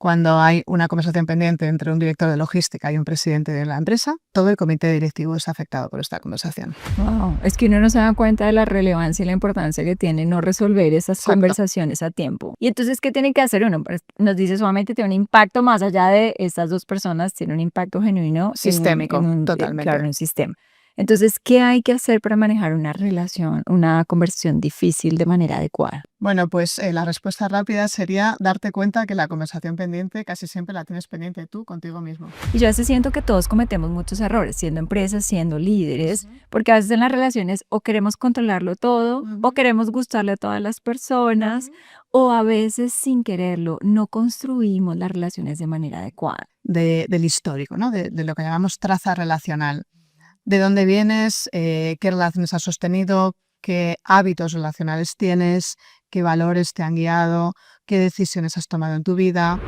Cuando hay una conversación pendiente entre un director de logística y un presidente de la empresa, todo el comité directivo es afectado por esta conversación. Wow, es que uno no se da cuenta de la relevancia y la importancia que tiene no resolver esas Exacto. conversaciones a tiempo. Y entonces, ¿qué tiene que hacer uno? Pues, nos dice solamente tiene un impacto más allá de estas dos personas, tiene un impacto genuino Sistémico, totalmente. claro, en un sistema. Entonces, ¿qué hay que hacer para manejar una relación, una conversación difícil de manera adecuada? Bueno, pues la respuesta rápida sería darte cuenta que la conversación pendiente casi siempre la tienes pendiente tú contigo mismo. Y yo a veces siento que todos cometemos muchos errores, siendo empresas, siendo líderes, porque a veces en las relaciones o queremos controlarlo todo, o queremos gustarle a todas las personas, o a veces sin quererlo no construimos las relaciones de manera adecuada. Del histórico, ¿no? De lo que llamamos traza relacional. ¿De dónde vienes? ¿Qué relaciones has sostenido? ¿Qué hábitos relacionales tienes? ¿Qué valores te han guiado? ¿Qué decisiones has tomado en tu vida?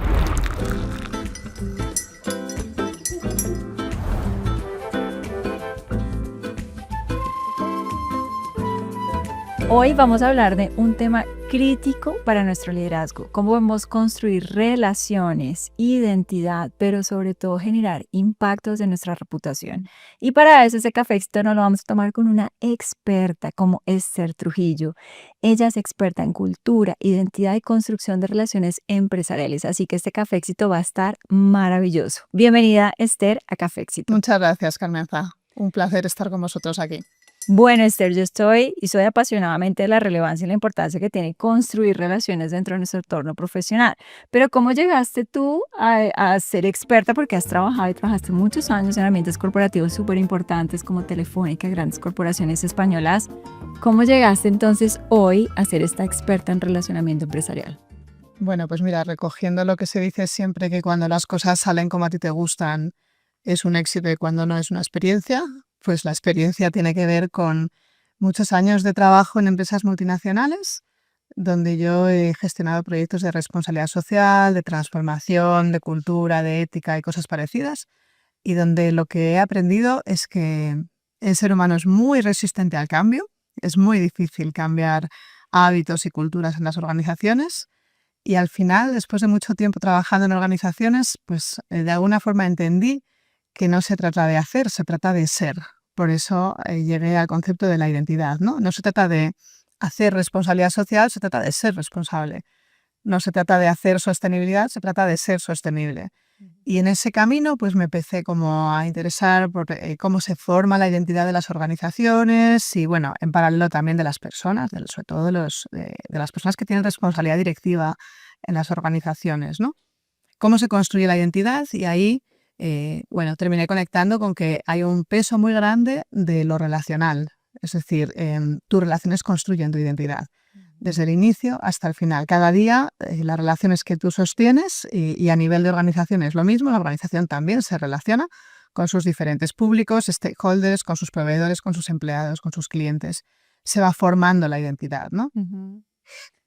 Hoy vamos a hablar de un tema crítico para nuestro liderazgo, cómo podemos construir relaciones, identidad, pero sobre todo generar impactos de nuestra reputación. Y para eso ese cafecito nos lo vamos a tomar con una experta como Esther Trujillo. Ella es experta en cultura, identidad y construcción de relaciones empresariales, así que este cafecito va a estar maravilloso. Bienvenida, Esther, a Caféxito. Muchas gracias, Carmenza. Un placer estar con vosotros aquí. Bueno, Esther, yo estoy y soy apasionadamente de la relevancia y la importancia que tiene construir relaciones dentro de nuestro entorno profesional. Pero ¿cómo llegaste tú a ser experta? Porque has trabajado y trabajaste muchos años en ambientes corporativos súper importantes como Telefónica, grandes corporaciones españolas. ¿Cómo llegaste entonces hoy a ser esta experta en relacionamiento empresarial? Bueno, pues mira, recogiendo lo que se dice siempre que cuando las cosas salen como a ti te gustan es un éxito y cuando no es una experiencia, pues la experiencia tiene que ver con muchos años de trabajo en empresas multinacionales, donde yo he gestionado proyectos de responsabilidad social, de transformación, de cultura, de ética y cosas parecidas, y donde lo que he aprendido es que el ser humano es muy resistente al cambio, es muy difícil cambiar hábitos y culturas en las organizaciones, y al final, después de mucho tiempo trabajando en organizaciones, pues de alguna forma entendí que no se trata de hacer, se trata de ser. Por eso llegué al concepto de la identidad, ¿no? No se trata de hacer responsabilidad social, se trata de ser responsable. No se trata de hacer sostenibilidad, se trata de ser sostenible. Y en ese camino pues me empecé como a interesar por cómo se forma la identidad de las organizaciones y bueno, en paralelo también de las personas, sobre todo de las personas que tienen responsabilidad directiva en las organizaciones, ¿no? Cómo se construye la identidad y ahí bueno, terminé conectando con que hay un peso muy grande de lo relacional. Es decir, tus relaciones construyen tu identidad. Desde el inicio hasta el final. Cada día las relaciones que tú sostienes y a nivel de organización es lo mismo. La organización también se relaciona con sus diferentes públicos, stakeholders, con sus proveedores, con sus empleados, con sus clientes. Se va formando la identidad, ¿no?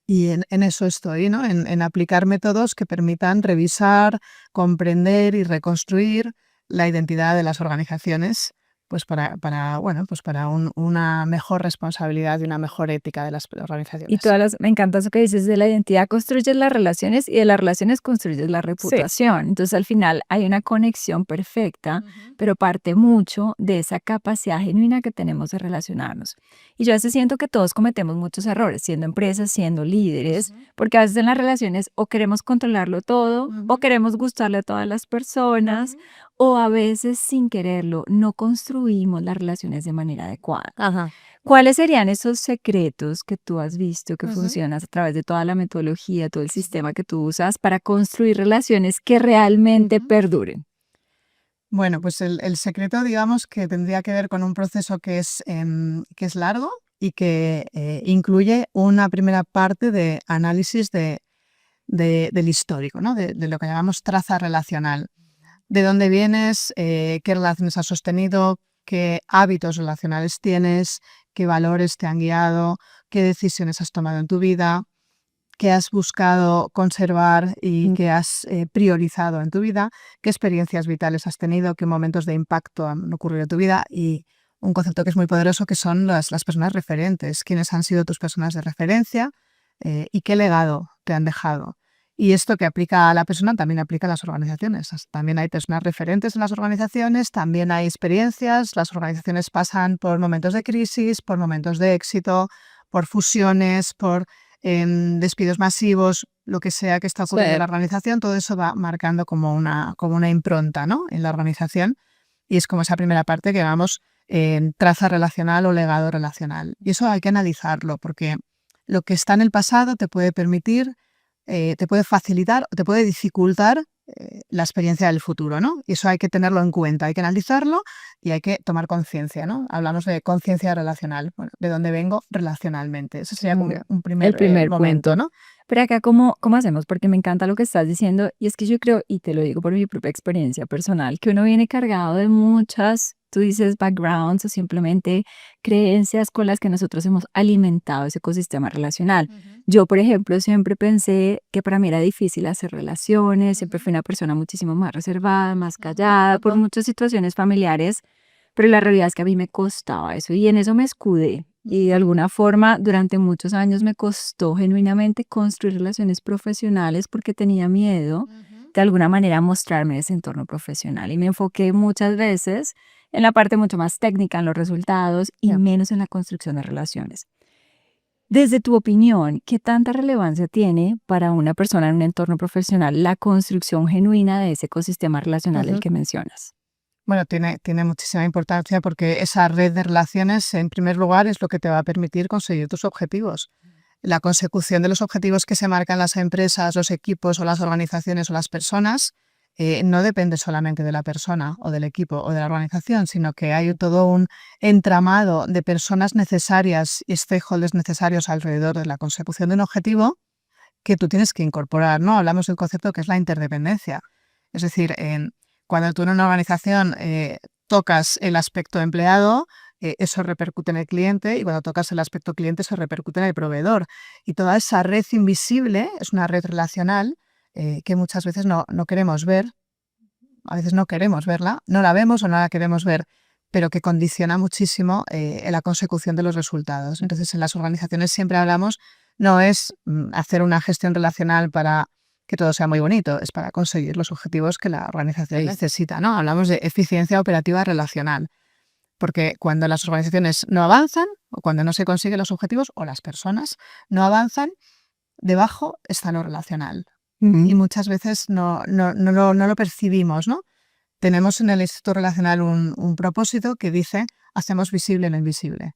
Y en eso estoy, ¿no? En aplicar métodos que permitan revisar, comprender y reconstruir la identidad de las organizaciones, pues bueno, pues para una mejor responsabilidad y una mejor ética de las Y organizaciones. me encanta eso que dices de la identidad, construyes las relaciones y de las relaciones construyes la Sí. reputación. Entonces al final hay una conexión perfecta, pero parte mucho de esa capacidad genuina que tenemos de relacionarnos. Y yo a veces siento que todos cometemos muchos errores, siendo empresas, siendo líderes, porque a veces en las relaciones o queremos controlarlo todo, o queremos gustarle a todas las personas, o a veces sin quererlo no construimos las relaciones de manera adecuada. Ajá. ¿Cuáles serían esos secretos que tú has visto que Ujú. funcionas a través de toda la metodología, todo el sistema que tú usas para construir relaciones que realmente perduren? Bueno, pues el secreto, digamos, que tendría que ver con un proceso que es largo y que incluye una primera parte de análisis del histórico, ¿no? De lo que llamamos traza relacional. ¿De dónde vienes? ¿Qué relaciones has sostenido? ¿Qué hábitos relacionales tienes? ¿Qué valores te han guiado? ¿Qué decisiones has tomado en tu vida? ¿Qué has buscado conservar y qué has priorizado en tu vida? ¿Qué experiencias vitales has tenido? ¿Qué momentos de impacto han ocurrido en tu vida? Y un concepto que es muy poderoso que son las personas referentes. ¿Quiénes han sido tus personas de referencia y qué legado te han dejado? Y esto que aplica a la persona también aplica a las organizaciones. También hay personas referentes en las organizaciones, también hay experiencias. Las organizaciones pasan por momentos de crisis, por momentos de éxito, por fusiones, por despidos masivos, lo que sea que está ocurriendo en la organización. Todo eso va marcando como una impronta, ¿no?, en la organización. Y es como esa primera parte que llamamos traza relacional o legado relacional. Y eso hay que analizarlo porque lo que está en el pasado te puede permitir, te puede facilitar o te puede dificultar la experiencia del futuro, ¿no? Y eso hay que tenerlo en cuenta, hay que analizarlo y hay que tomar conciencia, ¿no? Hablamos de conciencia relacional, bueno, de dónde vengo relacionalmente. Ese sería como un El primer momento, punto. ¿no? Pero acá, ¿cómo hacemos? Porque me encanta lo que estás diciendo y es que yo creo, y te lo digo por mi propia experiencia personal, que uno viene cargado de muchas, tú dices, backgrounds o simplemente creencias con las que nosotros hemos alimentado ese ecosistema relacional. Yo, por ejemplo, siempre pensé que para mí era difícil hacer relaciones, siempre fui una persona muchísimo más reservada, más callada, por muchas situaciones familiares, pero la realidad es que a mí me costaba eso y en eso me escudé. Y de alguna forma, durante muchos años me costó genuinamente construir relaciones profesionales porque tenía miedo de alguna manera mostrarme en ese entorno profesional. Y me enfoqué muchas veces en la parte mucho más técnica, en los resultados y menos en la construcción de relaciones. Desde tu opinión, ¿qué tanta relevancia tiene para una persona en un entorno profesional la construcción genuina de ese ecosistema relacional del que mencionas? Bueno, tiene muchísima importancia porque esa red de relaciones, en primer lugar, es lo que te va a permitir conseguir tus objetivos. La consecución de los objetivos que se marcan las empresas, los equipos o las organizaciones o las personas no depende solamente de la persona o del equipo o de la organización, sino que hay todo un entramado de personas necesarias y stakeholders necesarios alrededor de la consecución de un objetivo que tú tienes que incorporar, ¿no? Hablamos del concepto que es la interdependencia. Es decir, cuando tú en una organización tocas el aspecto empleado, eso repercute en el cliente y cuando tocas el aspecto cliente, eso repercute en el proveedor. Y toda esa red invisible es una red relacional que muchas veces no queremos ver, a veces no queremos verla, no la vemos o no la queremos ver, pero que condiciona muchísimo la consecución de los resultados. Entonces, en las organizaciones siempre hablamos, no es hacer una gestión relacional para que todo sea muy bonito, es para conseguir los objetivos que la organización necesita, ¿no? Hablamos de eficiencia operativa relacional, porque cuando las organizaciones no avanzan o cuando no se consiguen los objetivos o las personas no avanzan, debajo está lo relacional. Y muchas veces no lo percibimos, ¿no? Tenemos en el Instituto Relacional un propósito que dice, hacemos visible lo invisible.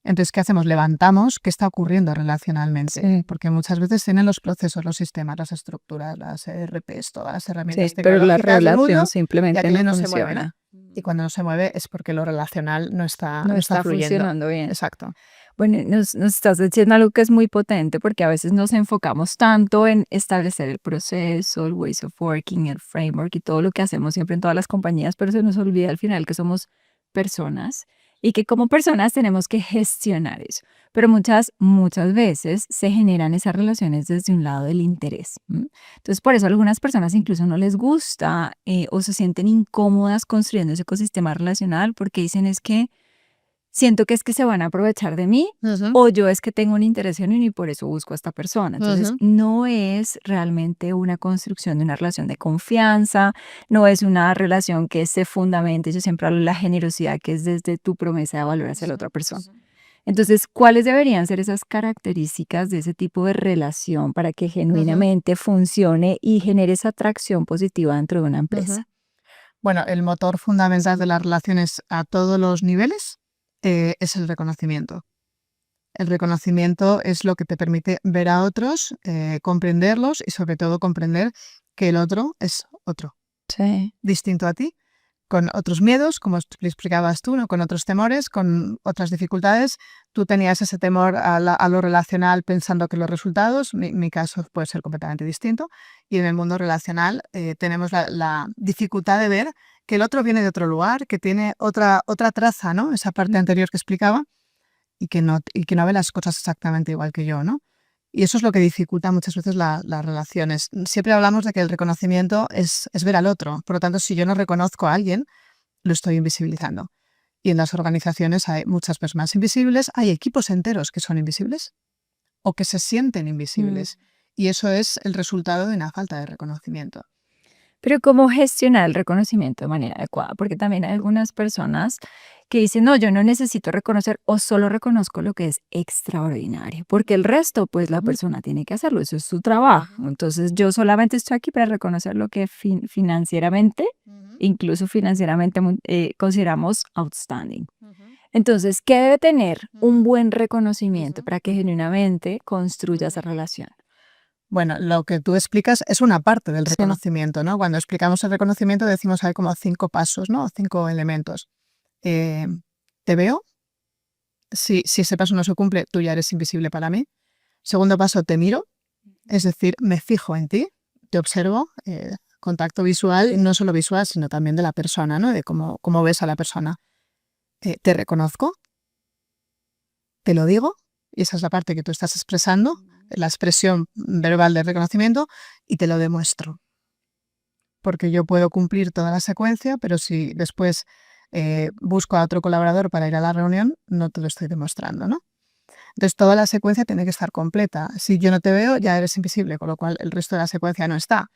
Entonces, ¿qué hacemos? Levantamos qué está ocurriendo relacionalmente, porque muchas veces tienen los procesos, los sistemas, las estructuras, las ERPs, todas las herramientas Pero la tecnológicas del mundo, relación y simplemente aquello no no se mueve, ¿no? funciona. Y cuando no se mueve es porque lo relacional no está fluyendo. Funcionando bien. Exacto. Bueno, nos estás diciendo algo que es muy potente porque a veces nos enfocamos tanto en establecer el proceso, el ways of working, el framework y todo lo que hacemos siempre en todas las compañías, pero se nos olvida al final que somos personas y que como personas tenemos que gestionar eso. Pero muchas veces se generan esas relaciones desde un lado del interés. Entonces, por eso a algunas personas incluso no les gusta o se sienten incómodas construyendo ese ecosistema relacional porque dicen es que siento que es que se van a aprovechar de mí o yo es que tengo un interés genuino y por eso busco a esta persona. Entonces, no es realmente una construcción de una relación de confianza, no es una relación que se fundamente, yo siempre hablo de la generosidad que es desde tu promesa de valor hacia la otra persona. Entonces, ¿cuáles deberían ser esas características de ese tipo de relación para que genuinamente funcione y genere esa atracción positiva dentro de una empresa? Bueno, el motor fundamental de las relaciones a todos los niveles es el reconocimiento. El reconocimiento es lo que te permite ver a otros, comprenderlos y sobre todo comprender que el otro es otro, distinto a ti, con otros miedos, como le explicabas tú, ¿no? Con otros temores, con otras dificultades. Tú tenías ese temor a lo relacional pensando que los resultados, mi caso puede ser completamente distinto, y en el mundo relacional tenemos la dificultad de ver que el otro viene de otro lugar, que tiene otra traza, ¿no? Esa parte anterior que explicaba, y que no ve las cosas exactamente igual que yo, ¿no? Y eso es lo que dificulta muchas veces las relaciones. Siempre hablamos de que el reconocimiento es ver al otro. Por lo tanto, si yo no reconozco a alguien, lo estoy invisibilizando. Y en las organizaciones hay muchas personas invisibles, hay equipos enteros que son invisibles o que se sienten invisibles. Y eso es el resultado de una falta de reconocimiento. Pero ¿cómo gestionar el reconocimiento de manera adecuada? Porque también hay algunas personas que dicen, no, yo no necesito reconocer o solo reconozco lo que es extraordinario, porque el resto, pues la persona tiene que hacerlo, eso es su trabajo. Entonces yo solamente estoy aquí para reconocer lo que financieramente, incluso financieramente consideramos outstanding. Entonces, ¿qué debe tener un buen reconocimiento para que genuinamente construya esa relación? Bueno, lo que tú explicas es una parte del Sí. reconocimiento, ¿no? Cuando explicamos el reconocimiento decimos hay como 5 pasos, ¿no? 5 elementos. Te veo. Si ese paso no se cumple, tú ya eres invisible para mí. Segundo paso, te miro. Es decir, me fijo en ti, te observo, contacto visual, y no solo visual, sino también de la persona, ¿no? De cómo ves a la persona. Te reconozco, te lo digo, y esa es la parte que tú estás expresando, la expresión verbal de reconocimiento, y te lo demuestro. Porque yo puedo cumplir toda la secuencia, pero si después busco a otro colaborador para ir a la reunión, no te lo estoy demostrando, ¿no? Entonces, toda la secuencia tiene que estar completa. Si yo no te veo, ya eres invisible, con lo cual el resto de la secuencia no está.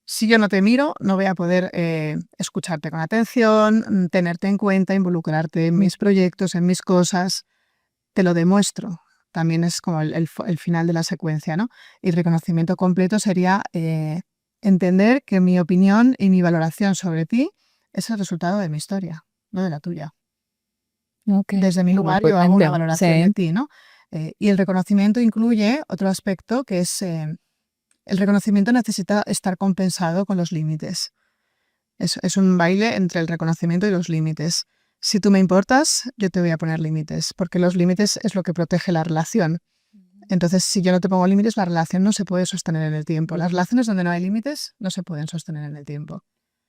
Si yo no te miro, no voy a poder escucharte con atención, tenerte en cuenta, involucrarte en mis proyectos, en mis cosas. Te lo demuestro. También es como el final de la secuencia, ¿no? Y reconocimiento completo sería entender que mi opinión y mi valoración sobre ti es el resultado de mi historia, no de la tuya. Okay. Desde mi Muy lugar yo hago una potente. valoración de Sí. ti, ¿no? Y el reconocimiento incluye otro aspecto que es el reconocimiento necesita estar compensado con los límites. Es un baile entre el reconocimiento y los límites. Si tú me importas, yo te voy a poner límites, porque los límites es lo que protege la relación. Entonces, si yo no te pongo límites, la relación no se puede sostener en el tiempo. Las relaciones donde no hay límites no se pueden sostener en el tiempo.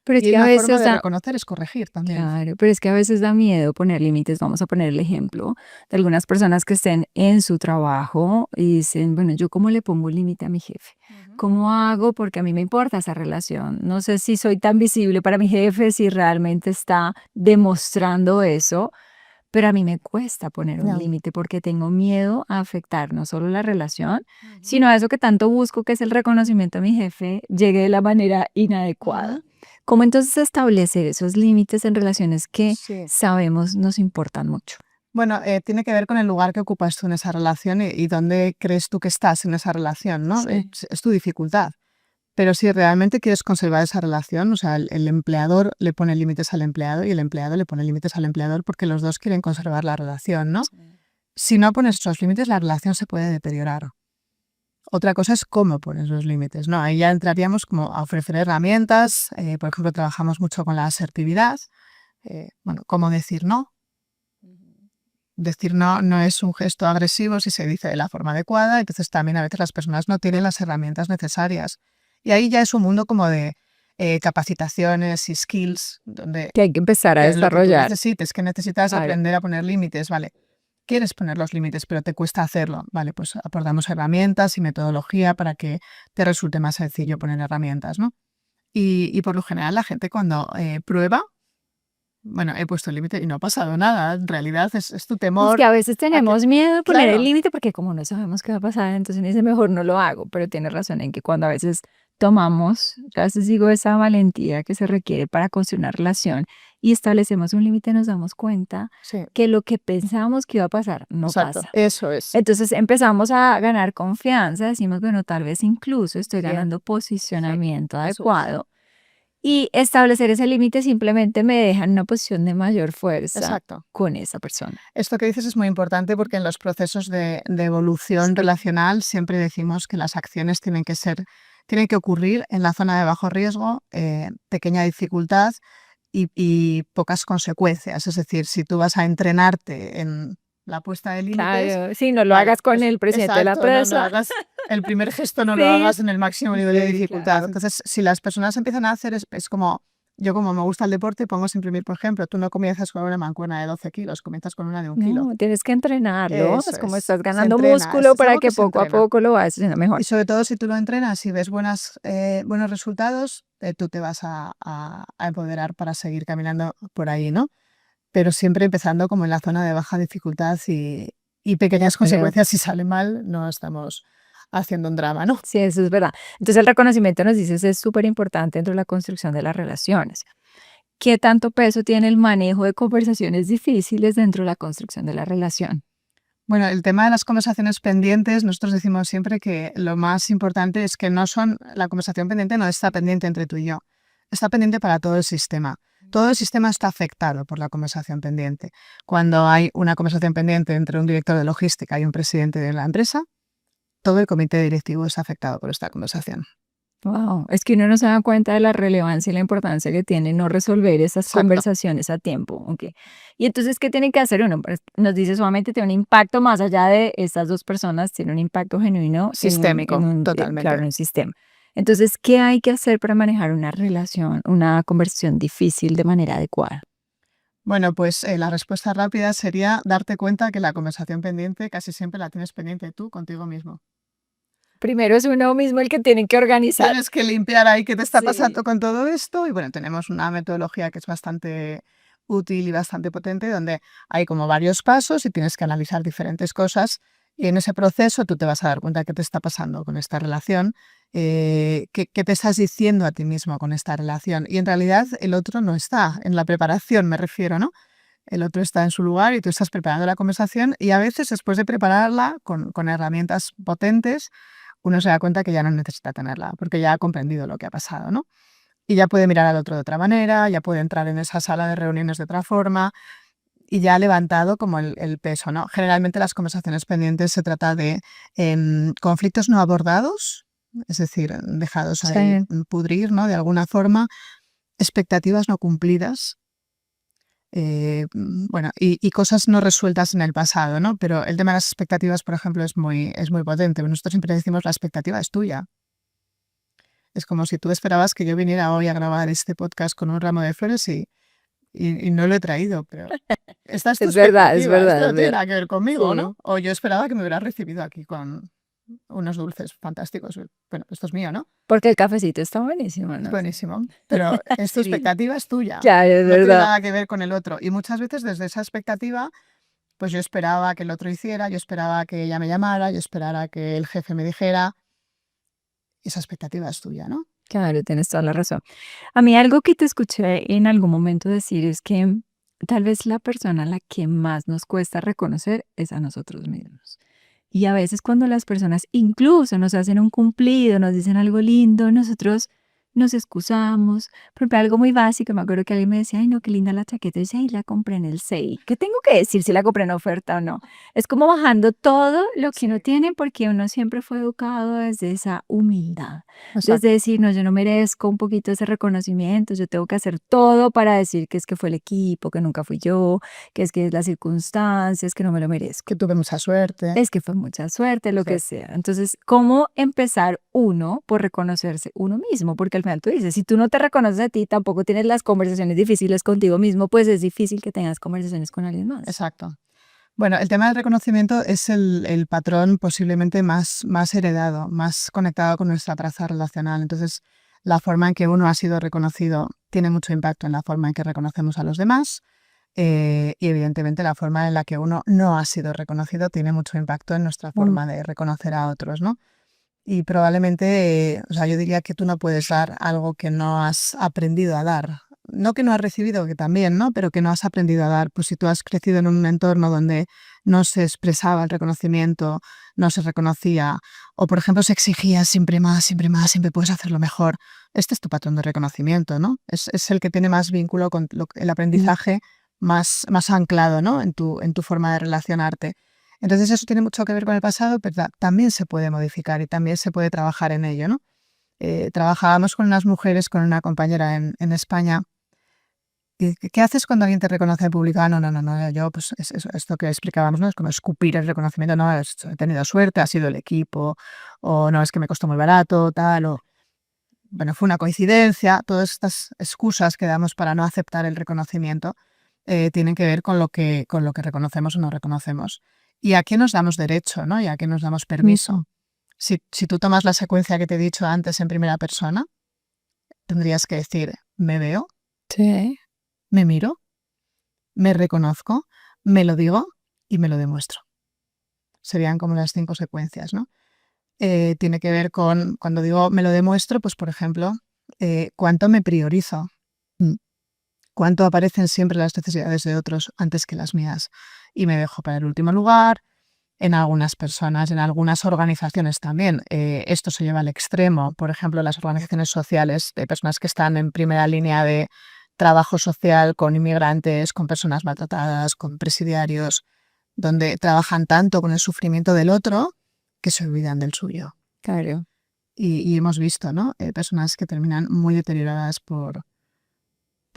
Pero es Y que a una forma veces de da, reconocer es corregir también. claro, pero es que a veces da miedo poner límites. Vamos a poner el ejemplo de algunas personas que estén en su trabajo y dicen, bueno, ¿yo cómo le pongo un límite a mi jefe? ¿Cómo hago? Porque a mí me importa esa relación. No sé si soy tan visible para mi jefe, si realmente está demostrando eso, pero a mí me cuesta poner un Ya. límite porque tengo miedo a afectar no solo la relación, sino a eso que tanto busco, que es el reconocimiento a mi jefe, llegue de la manera inadecuada. ¿Cómo entonces establecer esos límites en relaciones que Sí. sabemos nos importan mucho? Bueno, tiene que ver con el lugar que ocupas tú en esa relación y dónde crees tú que estás en esa relación, ¿no? Sí. Es tu dificultad. Pero si realmente quieres conservar esa relación, o sea, el empleador le pone límites al empleado y el empleado le pone límites al empleador porque los dos quieren conservar la relación, ¿no? Si no pones esos límites, la relación se puede deteriorar. Otra cosa es cómo pones los límites, ¿no? Ahí ya entraríamos como a ofrecer herramientas. Por ejemplo, trabajamos mucho con la asertividad. Bueno, cómo decir no. Decir no no es un gesto agresivo si se dice de la forma adecuada. Entonces también a veces las personas no tienen las herramientas necesarias. Y ahí ya es un mundo como de capacitaciones y skills, donde Que hay que empezar a lo que tú desarrollar. necesites, que necesitas Claro. aprender a poner límites, ¿vale? Quieres poner los límites, pero te cuesta hacerlo, ¿vale? Pues aportamos herramientas y metodología para que te resulte más sencillo poner herramientas, ¿no? Y por lo general la gente cuando prueba, bueno, he puesto el límite y no ha pasado nada. En realidad es tu Es temor que a veces a que... tenemos miedo de poner el Claro, límite porque como no sabemos qué va a pasar, entonces uno dice mejor no lo hago, pero tiene razón en que cuando a veces tomamos, yo a veces digo esa valentía que se requiere para construir una relación y establecemos un límite, nos damos cuenta sí, que lo que pensábamos que iba a pasar no exacto. pasa. Eso es. Entonces empezamos a ganar confianza, decimos, bueno, tal vez incluso estoy Bien, ganando posicionamiento eso es. adecuado y establecer ese límite simplemente me deja en una posición de mayor fuerza Exacto. con esa persona. Esto que dices es muy importante porque en los procesos de evolución relacional siempre decimos que las acciones tienen que ocurrir en la zona de bajo riesgo, pequeña dificultad y pocas consecuencias. Es decir, si tú vas a entrenarte en la puesta de límites, Claro, sí, no lo vale, hagas con pues el presidente de la exacto, no empresa. hagas el primer gesto, no lo Sí, hagas en el máximo nivel de sí, dificultad. claro. Entonces, si las personas empiezan a hacer, es como, yo como me gusta el deporte, pongo siempre mi ejemplo, tú no comienzas con una mancuerna de 12 kilos, comienzas con una de 1 kilo. No, tienes que entrenarlo. Eso Es como es, estás se ganando entrena, músculo es para algo que que se poco a entrena. poco lo vayas haciendo mejor. Y sobre todo si tú lo entrenas y ves buenos resultados, tú te vas a empoderar para seguir caminando por ahí, ¿no? Pero siempre empezando como en la zona de baja dificultad y pequeñas Creo. consecuencias si sale mal, no estamos haciendo un drama, ¿no? Sí, eso es verdad. Entonces el reconocimiento, nos dices, es súper importante dentro de la construcción de las relaciones. ¿Qué tanto peso tiene el manejo de conversaciones difíciles dentro de la construcción de la relación? Bueno, el tema de las conversaciones pendientes, nosotros decimos siempre que lo más importante es que la conversación pendiente no está pendiente entre tú y yo, está pendiente para todo el sistema. Todo el sistema está afectado por la conversación pendiente. Cuando hay una conversación pendiente entre un director de logística y un presidente de la empresa, todo el comité directivo está afectado por esta conversación. Wow, es que uno no se da cuenta de la relevancia y la importancia que tiene no resolver esas Exacto. conversaciones a tiempo. Ok. Y entonces, ¿qué tiene que hacer uno? Pues, nos dice solamente tiene un impacto más allá de estas dos personas, tiene un impacto genuino Sistémico, claro, totalmente. en un sistema. Entonces, ¿qué hay que hacer para manejar una relación, una conversación difícil de manera adecuada? Bueno, pues la respuesta rápida sería darte cuenta que la conversación pendiente casi siempre la tienes pendiente tú contigo mismo. Primero es uno mismo el que tiene que organizar. Tienes que limpiar ahí qué te está Sí. pasando con todo esto y bueno, tenemos una metodología que es bastante útil y bastante potente donde hay como varios pasos y tienes que analizar diferentes cosas y en ese proceso tú te vas a dar cuenta qué te está pasando con esta relación, qué te estás diciendo a ti mismo con esta relación y en realidad el otro no está en la preparación, me refiero, ¿no? El otro está en su lugar y tú estás preparando la conversación y a veces después de prepararla con herramientas potentes, uno se da cuenta que ya no necesita tenerla, porque ya ha comprendido lo que ha pasado, ¿no? Y ya puede mirar al otro de otra manera, ya puede entrar en esa sala de reuniones de otra forma y ya ha levantado como el peso, ¿no? Generalmente las conversaciones pendientes se trata de conflictos no abordados, es decir, dejados ahí Sí. pudrir, ¿no? De alguna forma, expectativas no cumplidas, bueno, y cosas no resueltas en el pasado, ¿no? Pero el tema de las expectativas, por ejemplo, es muy potente. Nosotros siempre decimos la expectativa es tuya. Es como si tú esperabas que yo viniera hoy a grabar este podcast con un ramo de flores y no lo he traído, pero esta es tu Es verdad, es expectativa, esto verdad, no es tiene verdad. nada que ver conmigo, Sí. ¿no? O yo esperaba que me hubieras recibido aquí con unos dulces fantásticos. Bueno, esto es mío, ¿no? Porque el cafecito está buenísimo, Es ¿no? buenísimo, pero es tu Sí. expectativa, es tuya. Claro, es No tiene verdad. nada que ver con el otro. Y muchas veces desde esa expectativa pues yo esperaba que el otro hiciera, yo esperaba que ella me llamara, yo esperara que el jefe me dijera. Esa expectativa es tuya, ¿no? Claro, tienes toda la razón. A mí algo que te escuché en algún momento decir es que tal vez la persona a la que más nos cuesta reconocer es a nosotros mismos. Y a veces cuando las personas incluso nos hacen un cumplido, nos dicen algo lindo, nosotros nos excusamos. Por ejemplo, algo muy básico, me acuerdo que alguien me decía, ay, no, qué linda la chaqueta. Y dice, ay, la compré en el SEI. ¿Qué tengo que decir si la compré en oferta o no? Es como bajando todo lo que uno Sí. tiene porque uno siempre fue educado desde esa humildad. Desde Exacto. decir, no, yo no merezco un poquito ese reconocimiento, yo tengo que hacer todo para decir que es que fue el equipo, que nunca fui yo, que es las circunstancias, que no me lo merezco. Que tuve mucha suerte. Es que fue mucha suerte, lo Sí. que sea. Entonces, ¿cómo empezar uno por reconocerse uno mismo? Porque al final tú dices, si tú no te reconoces a ti, tampoco tienes las conversaciones difíciles contigo mismo, pues es difícil que tengas conversaciones con alguien más. Exacto. Bueno, el tema del reconocimiento es el patrón posiblemente más heredado, más conectado con nuestra traza relacional. Entonces, la forma en que uno ha sido reconocido tiene mucho impacto en la forma en que reconocemos a los demás. Y evidentemente la forma en la que uno no ha sido reconocido tiene mucho impacto en nuestra Mm. forma de reconocer a otros, ¿no? Y probablemente, o sea, yo diría que tú no puedes dar algo que no has aprendido a dar. No que no has recibido, que también, ¿no? Pero que no has aprendido a dar. Pues si tú has crecido en un entorno donde no se expresaba el reconocimiento, no se reconocía, o por ejemplo se exigía siempre más, siempre más, siempre puedes hacerlo mejor. Este es tu patrón de reconocimiento, ¿no? Es el que tiene más vínculo con el aprendizaje más anclado, ¿no? En tu forma de relacionarte. Entonces eso tiene mucho que ver con el pasado, pero también se puede modificar y también se puede trabajar en ello, ¿no? Trabajábamos con unas mujeres, con una compañera en España. ¿Qué haces cuando alguien te reconoce en público? Ah, no, no, no, no, yo, pues esto que explicábamos, ¿no? Es como escupir el reconocimiento, no, he tenido suerte, ha sido el equipo, o no, es que me costó muy barato, tal, o bueno, fue una coincidencia. Todas estas excusas que damos para no aceptar el reconocimiento tienen que ver con lo que reconocemos o no reconocemos. ¿Y a qué nos damos derecho, ¿no? ¿Y a qué nos damos Ujú. permiso? Si tú tomas la secuencia que te he dicho antes en primera persona, tendrías que decir, me veo, Sí. me miro, me reconozco, me lo digo y me lo demuestro. Serían como las 5 secuencias, ¿no? tiene que ver con, cuando digo me lo demuestro, pues por ejemplo, cuánto me priorizo, cuánto aparecen siempre las necesidades de otros antes que las mías y me dejo para el último lugar. En algunas personas, en algunas organizaciones también, esto se lleva al extremo. Por ejemplo, las organizaciones sociales de personas que están en primera línea de trabajo social con inmigrantes, con personas maltratadas, con presidiarios, donde trabajan tanto con el sufrimiento del otro que se olvidan del suyo. Claro. Y hemos visto, ¿no? Personas que terminan muy deterioradas por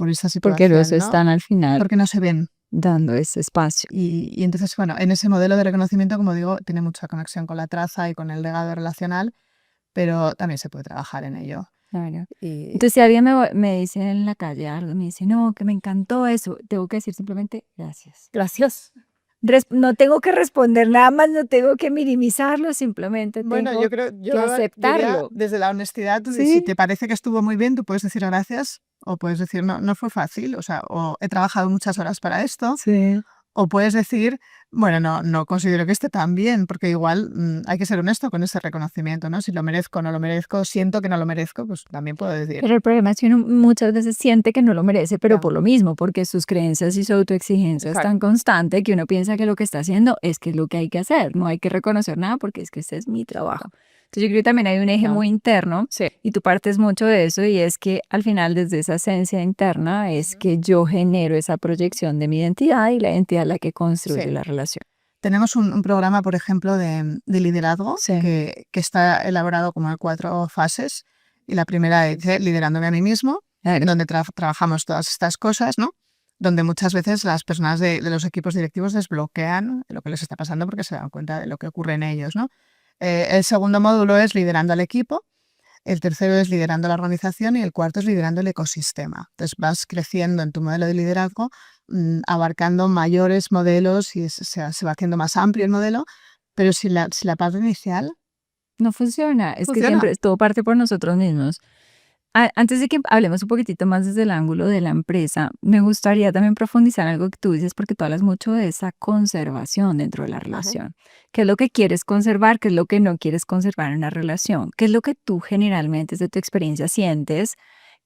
esa Porque situación, los ¿no? están al final Porque no se ven. dando ese espacio. Y entonces, bueno, en ese modelo de reconocimiento, como digo, tiene mucha conexión con la traza y con el legado relacional, pero también se puede trabajar en ello. Claro. Y Entonces, si alguien me dice en la calle algo, me dice, no, que me encantó eso, tengo que decir simplemente gracias. Gracias. No tengo que responder nada más, no tengo que minimizarlo, simplemente bueno, tengo yo creo, que yo diría, aceptarlo. desde la honestidad, si Sí. te parece que estuvo muy bien, tú puedes decir gracias, o puedes decir no, no fue fácil, o sea, o he trabajado muchas horas para esto, Sí. o puedes decir, bueno, no considero que esté tan bien, porque igual hay que ser honesto con ese reconocimiento, ¿no? Si lo merezco o no lo merezco, siento que no lo merezco, pues también puedo decir. Pero el problema es que uno muchas veces siente que no lo merece, pero Ya. por lo mismo, porque sus creencias y su autoexigencia es Claro. tan constante que uno piensa que lo que está haciendo es que es lo que hay que hacer, no hay que reconocer nada porque es que este es mi trabajo. Entonces yo creo que también hay un eje Claro. muy interno Sí. y tú partes mucho de eso y es que al final desde esa esencia interna es que yo genero esa proyección de mi identidad y la identidad es la que construye Sí. la relación. Tenemos un programa, por ejemplo, de liderazgo Sí. que está elaborado como en 4 fases. Y la primera dice liderándome a mí mismo, Claro. donde trabajamos todas estas cosas, ¿no? Donde muchas veces las personas de los equipos directivos desbloquean lo que les está pasando porque se dan cuenta de lo que ocurre en ellos, ¿no? El segundo módulo es liderando al equipo, el tercero es liderando la organización y el cuarto es liderando el ecosistema. Entonces vas creciendo en tu modelo de liderazgo, abarcando mayores modelos y se va haciendo más amplio el modelo, pero si la parte inicial No funciona, es que funciona. siempre todo parte por nosotros mismos. Antes de que hablemos un poquitito más desde el ángulo de la empresa, me gustaría también profundizar en algo que tú dices, porque tú hablas mucho de esa conservación dentro de la relación. ¿Qué es lo que quieres conservar? ¿Qué es lo que no quieres conservar en una relación? ¿Qué es lo que tú generalmente, desde tu experiencia, sientes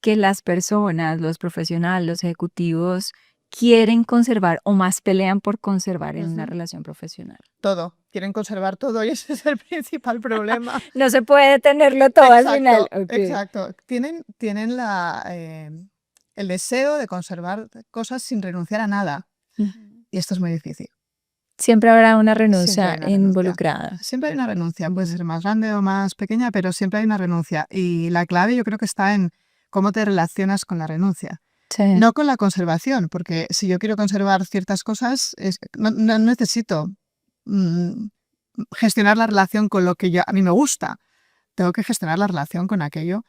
que las personas, los profesionales, los ejecutivos quieren conservar o más pelean por conservar en una Ujú. relación profesional? Todo, quieren conservar todo y ese es el principal problema. No se puede tenerlo todo al final. Exacto. Tienen el deseo de conservar cosas sin renunciar a nada. Y esto es muy difícil. Siempre habrá una Siempre renuncia hay una renuncia. involucrada. Siempre hay una renuncia, puede ser más grande o más pequeña, pero siempre hay una renuncia. Y la clave yo creo que está en cómo te relacionas con la renuncia. Sí. No con la conservación, porque si yo quiero conservar ciertas cosas, no necesito gestionar la relación con lo que a mí me gusta. Tengo que gestionar la relación con aquello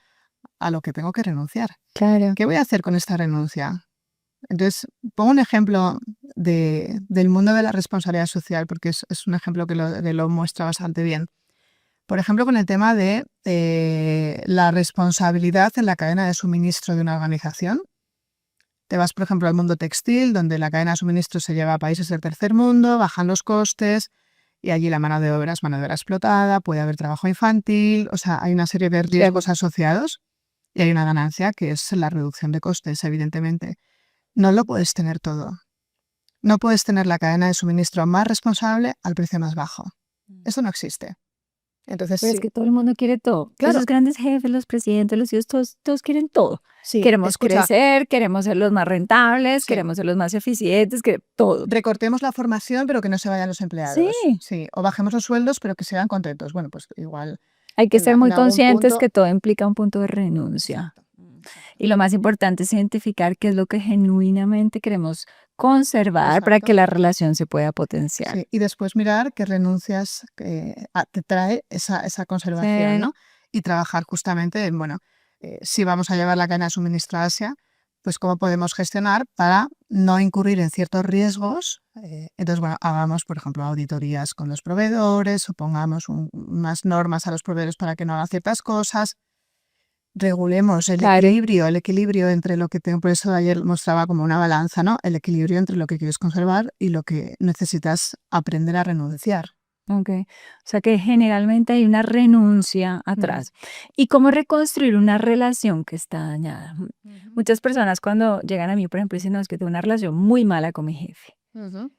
a lo que tengo que renunciar. Claro. ¿Qué voy a hacer con esta renuncia? Entonces, pongo un ejemplo del mundo de la responsabilidad social, porque es un ejemplo que lo muestra bastante bien. Por ejemplo, con el tema de la responsabilidad en la cadena de suministro de una organización. Te vas, por ejemplo, al mundo textil, donde la cadena de suministro se lleva a países del tercer mundo, bajan los costes y allí la mano de obra es mano de obra explotada, puede haber trabajo infantil, o sea, hay una serie de riesgos asociados y hay una ganancia que es la reducción de costes, evidentemente. No lo puedes tener todo. No puedes tener la cadena de suministro más responsable al precio más bajo. Eso no existe. Entonces, Pero es que todo el mundo quiere todo. Claro. Esos grandes jefes, los presidentes, los CEOs, todos quieren todo. sí, Queremos escucha, crecer, queremos ser los más rentables, Sí. queremos ser los más eficientes, todo. recortemos la formación, pero que no se vayan los empleados. Sí. O bajemos los sueldos, pero que se vayan contentos. Bueno, pues igual. Hay que en ser muy algún conscientes punto- que todo implica un punto de renuncia. Y lo más importante es identificar qué es lo que genuinamente queremos conservar para Exacto. que la relación se pueda potenciar. Sí, y después mirar qué renuncias te trae esa conservación, Sí. ¿no? Y trabajar justamente en, bueno, si vamos a llevar la cadena de suministro a Asia, pues cómo podemos gestionar para no incurrir en ciertos riesgos. Entonces, bueno, hagamos, por ejemplo, auditorías con los proveedores o pongamos unas normas a los proveedores para que no hagan ciertas cosas. Regulemos el Claro. equilibrio entre lo que tengo, por eso ayer mostraba como una balanza, ¿no? El equilibrio entre lo que quieres conservar y lo que necesitas aprender a renunciar. Ok. O sea que generalmente hay una renuncia atrás. ¿Y cómo reconstruir una relación que está dañada? Ujú, Muchas personas cuando llegan a mí, por ejemplo, dicen, no, es que tengo una relación muy mala con mi jefe. ujú.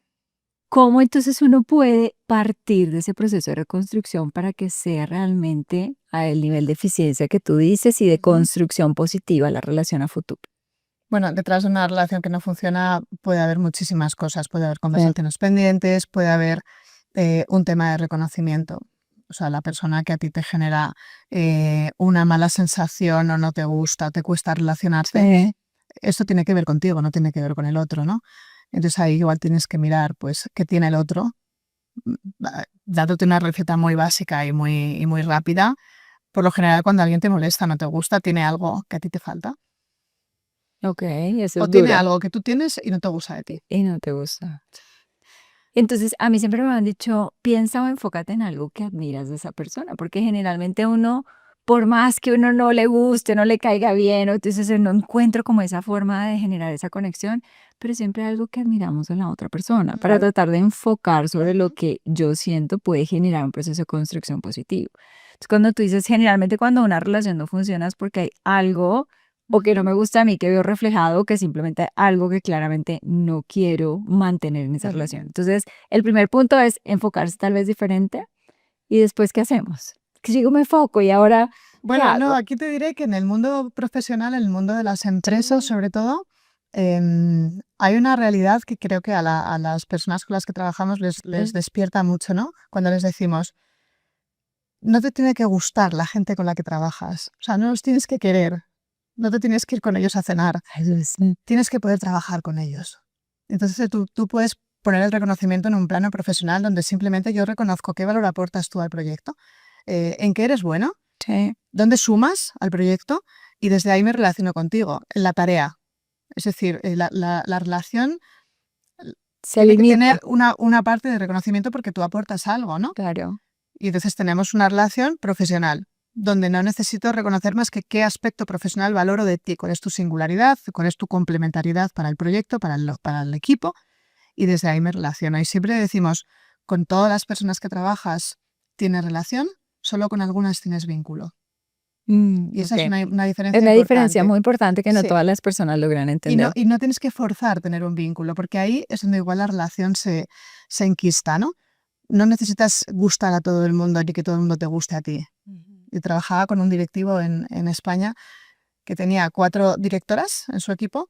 ¿Cómo entonces uno puede partir de ese proceso de reconstrucción para que sea realmente al nivel de eficiencia que tú dices y de Ujú. construcción positiva la relación a futuro? Bueno, detrás de una relación que no funciona puede haber muchísimas cosas. Puede haber Sí. conversaciones pendientes, puede haber un tema de reconocimiento. O sea, la persona que a ti te genera una mala sensación o no te gusta, te cuesta relacionarte, Sí. esto tiene que ver contigo, no tiene que ver con el otro, ¿no? Entonces ahí igual tienes que mirar, pues, qué tiene el otro. Dándote una receta muy básica y muy rápida. Por lo general, cuando alguien te molesta, no te gusta, tiene algo que a ti te falta. Ok, eso O es tiene duro algo que tú tienes y no te gusta de ti. y no te gusta. Entonces, a mí siempre me han dicho, piensa o enfócate en algo que admiras de esa persona, porque generalmente uno, por más que uno no le guste, no le caiga bien, o entonces no encuentro como esa forma de generar esa conexión, pero siempre hay algo que admiramos en la otra persona, para Claro. tratar de enfocar sobre lo Ujú. que yo siento puede generar un proceso de construcción positivo. Entonces, cuando tú dices, generalmente cuando una relación no funciona es porque hay algo o que no Ujú, me gusta a mí que veo reflejado, o que simplemente algo que claramente no quiero mantener en esa ujú. relación. Entonces, el primer punto es enfocarse tal vez diferente y después, ¿qué hacemos? Que sigo me enfoco y ahora, ¿qué Bueno, no, hago? aquí te diré que en el mundo profesional, en el mundo de las empresas, sobre todo, hay una realidad que creo que a las personas con las que trabajamos les despierta mucho, ¿no? Cuando les decimos, no te tiene que gustar la gente con la que trabajas. O sea, no los tienes que querer. No te tienes que ir con ellos a cenar. Tienes que poder trabajar con ellos. Entonces tú puedes poner el reconocimiento en un plano profesional donde simplemente yo reconozco qué valor aportas tú al proyecto, en qué eres bueno, Sí, dónde sumas al proyecto y desde ahí me relaciono contigo, en la tarea. Es decir, la relación se tiene que tener limita, una parte de reconocimiento porque tú aportas algo, ¿no? claro. Y entonces tenemos una relación profesional, donde no necesito reconocer más que qué aspecto profesional valoro de ti, cuál es tu singularidad, cuál es tu complementariedad para el proyecto, para el equipo, y desde ahí me relaciono. Y siempre decimos, con todas las personas que trabajas tienes relación, solo con algunas tienes vínculo. Y esa es Ok. una Es diferencia una diferencia importante. muy importante que no Sí. todas las personas logran entender. Y no tienes que forzar tener un vínculo, porque ahí es donde igual la relación se enquista, ¿no? No necesitas gustar a todo el mundo ni que todo el mundo te guste a ti. Ujú. Yo trabajaba con un directivo en España que tenía 4 directoras en su equipo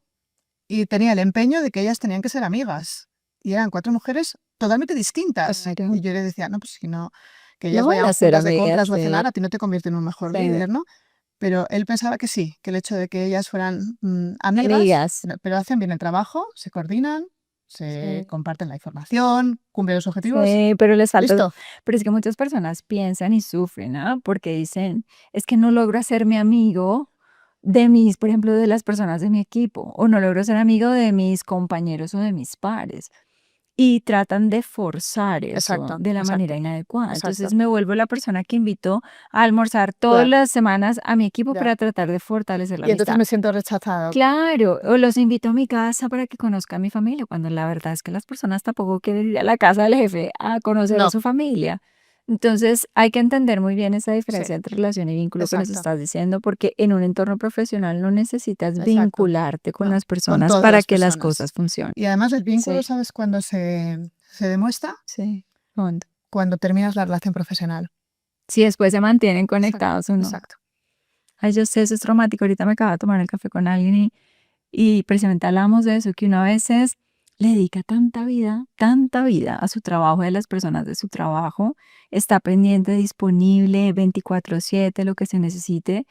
y tenía el empeño de que ellas tenían que ser amigas. Y eran 4 mujeres totalmente distintas. Claro. Y yo le decía, no, pues si no, que ellas No van vayan a ser juntas de amigas, compras o a sí. cenar, a ti no te convierte en un mejor Sí. líder, ¿no? Pero él pensaba que sí, que el hecho de que ellas fueran amigas, Amigas. pero hacen bien el trabajo, se coordinan, se Sí. comparten la información, cumplen los objetivos, Sí, pero les falta, listo. pero es que muchas personas piensan y sufren, ¿ah? Porque dicen, es que no logro hacerme amigo de mis, por ejemplo, de las personas de mi equipo, o no logro ser amigo de mis compañeros o de mis pares. Y tratan de forzar eso Exacto, de la exacto, manera inadecuada. exacto. Entonces me vuelvo la persona que invito a almorzar todas Ya, las semanas a mi equipo ya. para tratar de fortalecer la Y entonces amistad. me siento rechazado. Claro, o los invito a mi casa para que conozca a mi familia, cuando la verdad es que las personas tampoco quieren ir a la casa del jefe a conocer a No, su familia. Entonces, hay que entender muy bien esa sí, diferencia entre relación y vínculo que nos exacto, estás diciendo, porque en un entorno profesional no necesitas exacto. vincularte con No, las con personas todas para las que las personas. cosas funcionen. Y además el vínculo, Sí, ¿sabes cuándo se demuestra? sí. Punto. Cuando terminas la relación profesional. Si después se mantienen Exacto, conectados o no. exacto. Ay, yo sé, eso es traumático. Ahorita me acabo de tomar el café con alguien y precisamente hablamos de eso, que uno a veces le dedica tanta vida a su trabajo y a las personas de su trabajo, está pendiente, disponible 24/7, lo que se necesite,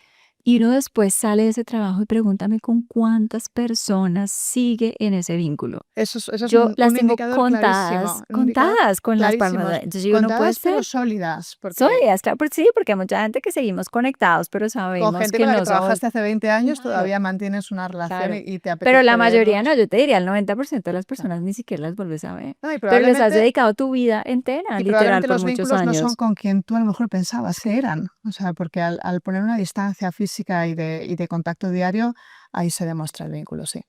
y uno después sale de ese trabajo y pregúntame con cuántas personas sigue en ese vínculo. Eso es Yo las un tengo indicador contadas, clarísimo, un indicador contadas con las palmas clarísimo. de entonces yo no puede Contadas pero ser. sólidas, porque Sólidas, claro, pues sí, porque hay mucha gente que seguimos conectados, pero con sabemos gente que con la que no somos. trabajaste hace 20 años Claro. todavía mantienes una relación Claro, y te pero la apetece mayoría no, verlos. yo te diría el 90% de las Claro. personas ni siquiera las vuelves a ver, No, pero les has dedicado tu vida entera, y literal, probablemente por los muchos vínculos no son años. con quien tú a lo mejor pensabas que Sí. eran. O sea, porque al poner una distancia física y de contacto diario, ahí se demuestra el vínculo, sí.